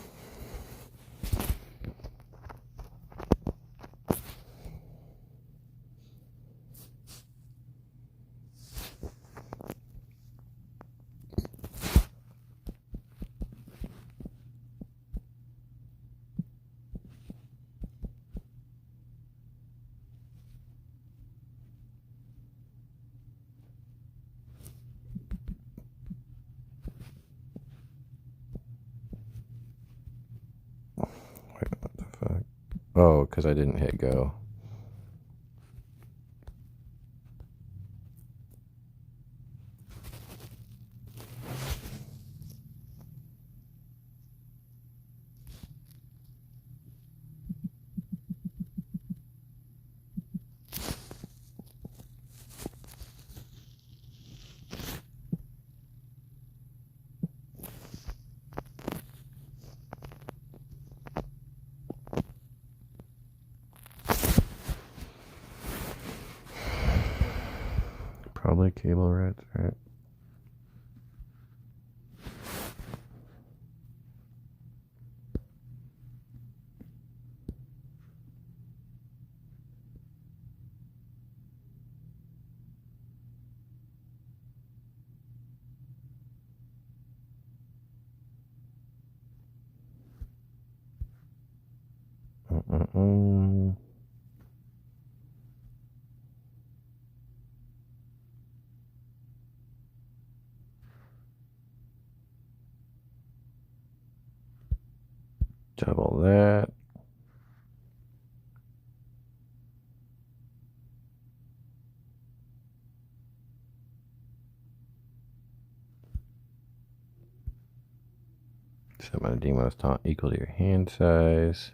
Wait, what the fuck? Oh, because I didn't hit go. Probably cable rats, right? Mm-mm-mm. Double that. Set my Demos taunt equal to your hand size.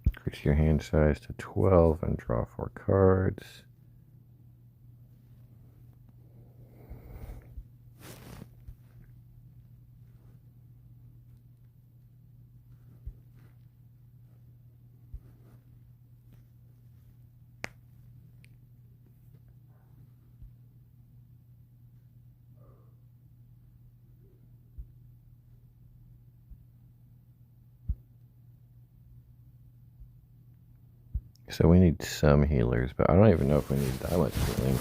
Increase your hand size to 12 and draw 4 cards. So we need some healers, but I don't even know if we need that much healing.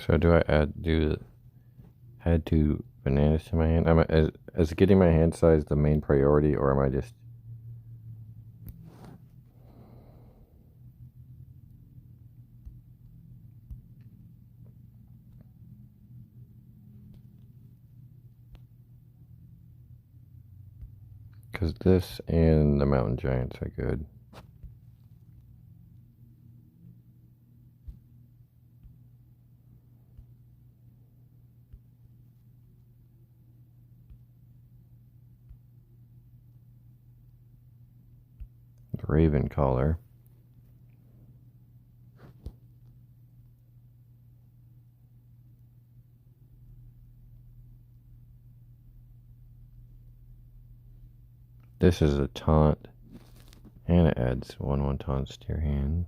So do I add 2 bananas to my hand? Is getting my hand size the main priority, or am I just... Because this and the mountain giants are good. The raven collar. This is a taunt, and it adds 1/1 taunts to your hand.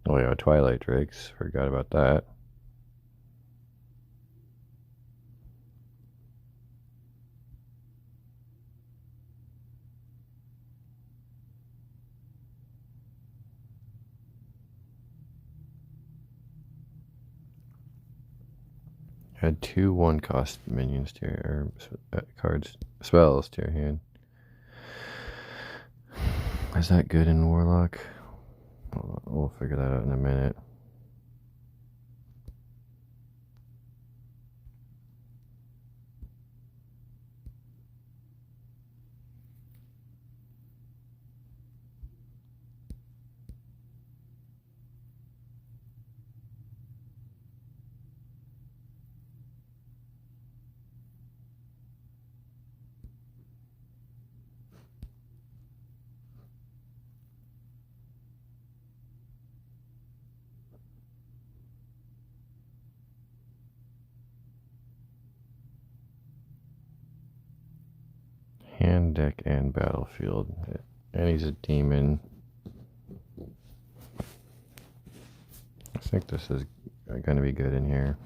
Oh yeah, Twilight Drakes. Forgot about that. Add 2 1-cost minions to your cards, spells to your hand. Is that good in Warlock? We'll figure that out in a minute. Hand, deck, and battlefield. And he's a demon. I think this is going to be good in here.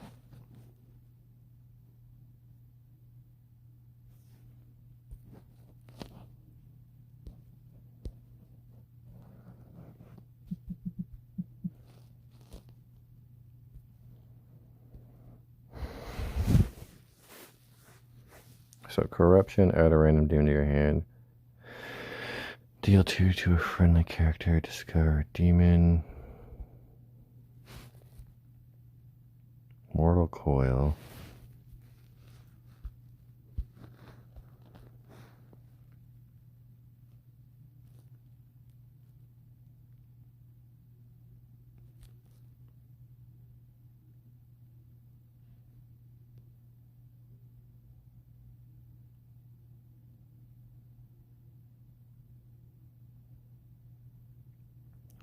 So corruption, add a random demon to your hand. Deal 2 to a friendly character, discover a demon. Mortal Coil.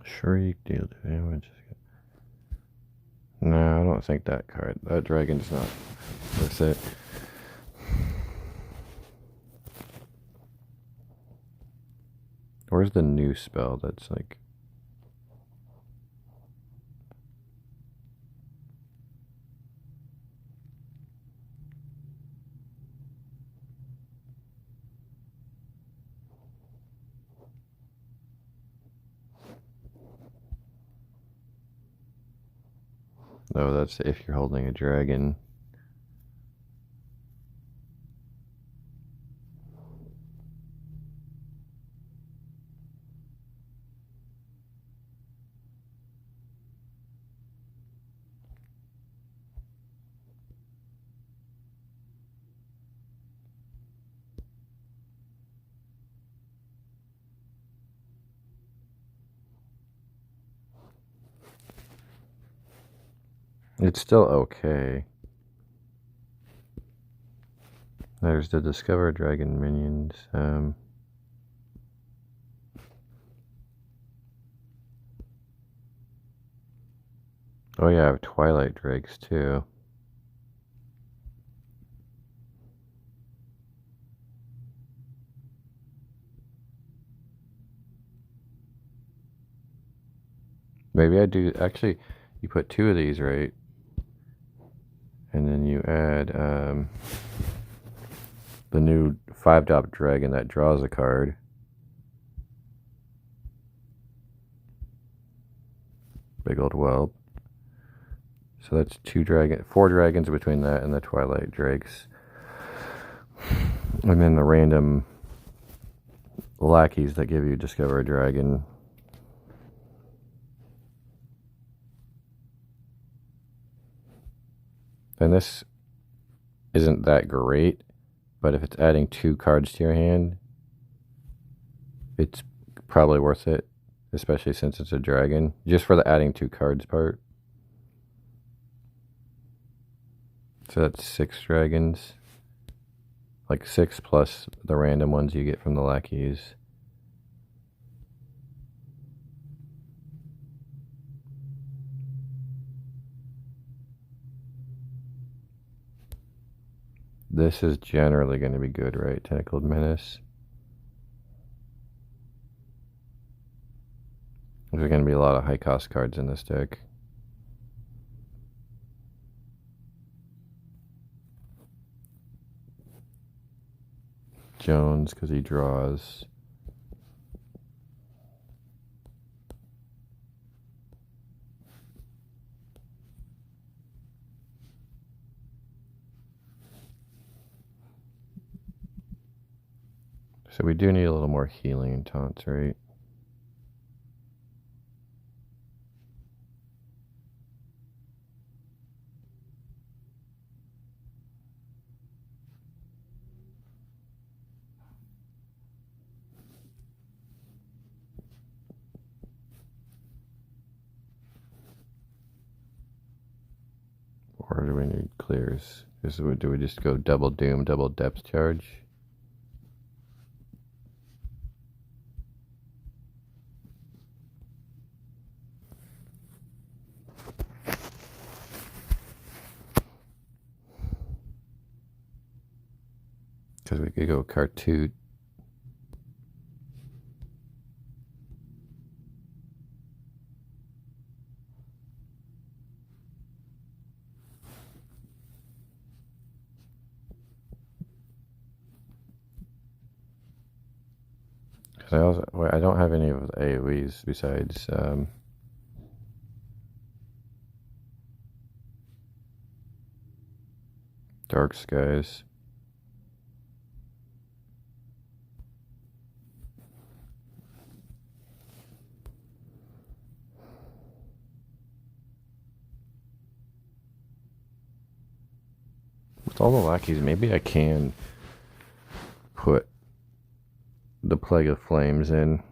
Shriek, deal damage. No, I don't think that card. That dragon's not worth it. Where's the new spell that's like... Oh, that's if you're holding a dragon. It's still okay. There's the Discover Dragon minions. Oh yeah, I have Twilight Drakes too. Maybe I do... Actually, you put 2 of these, right? And then you add the new 5-drop dragon that draws a card. Big old whelp. So that's 4 dragons between that and the Twilight Drakes. And then the random lackeys that give you Discover a Dragon. And this isn't that great, but if it's adding 2 cards to your hand, it's probably worth it, especially since it's a dragon, just for the adding 2 cards part. So that's 6 dragons, like 6 plus the random ones you get from the lackeys. This is generally going to be good, right? Tentacled Menace. There's going to be a lot of high cost cards in this deck. Jones, because he draws. So we do need a little more healing in taunts, right? Or do we need clears? Do we just go double doom, double depth charge? Because we could go Cartoot. I don't have any of the AoEs besides Dark Skies. With all the lackeys, maybe I can put the Plague of Flames in.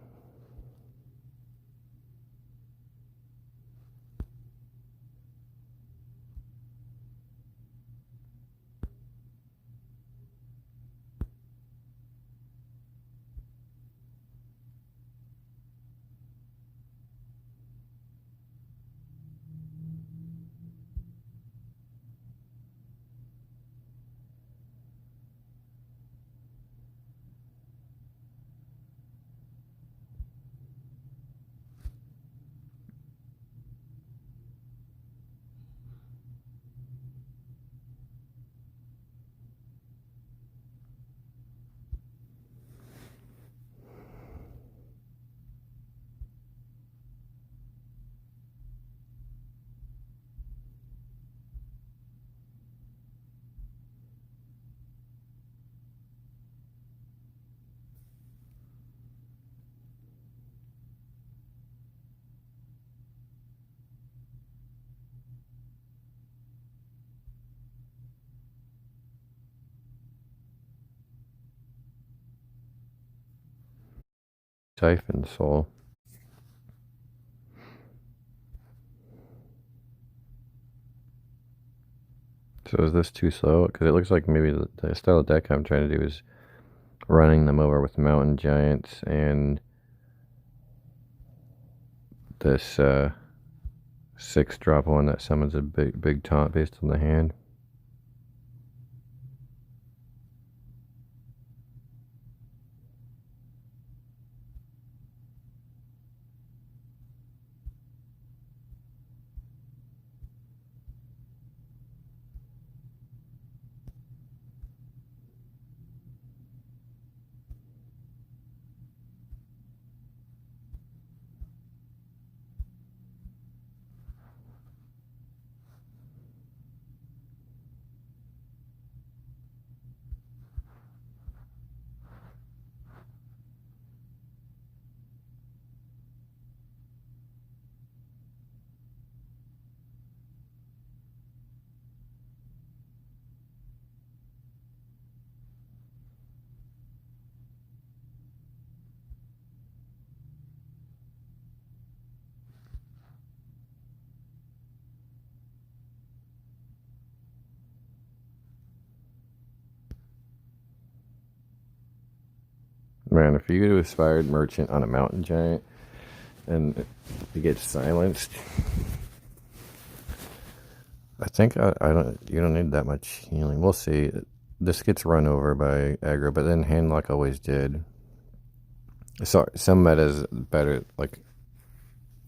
Siphon Soul. So is this too slow? Because it looks like maybe the style of deck I'm trying to do is running them over with Mountain Giants and this 6-drop one that summons a big taunt based on the hand. Man, if you do Aspired Merchant on a Mountain Giant and it gets silenced, I think I don't. You don't need that much healing. We'll see. This gets run over by aggro, but then Handlock always did. So some metas better, like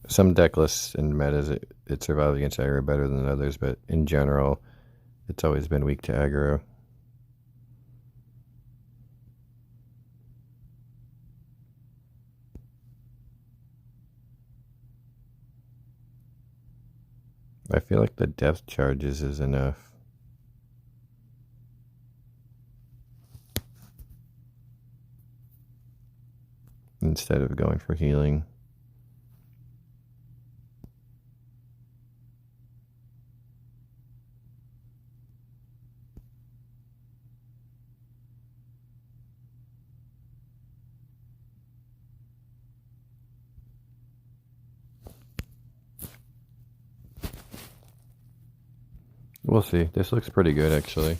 some deck lists and metas, it survives against aggro better than others, but in general, it's always been weak to aggro. I feel like the depth charges is enough. instead of going for healing. We'll see. This looks pretty good, actually.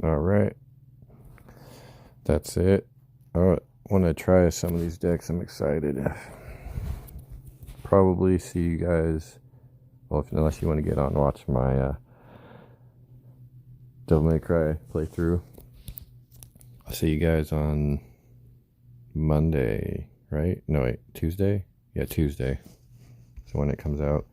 All right, that's it. I want to try some of these decks. I'm excited. Probably see you guys, well, unless you want to get on and watch my Devil May Cry playthrough. I'll see you guys on Monday, right? No, wait, Tuesday? Yeah, Tuesday. So when it comes out.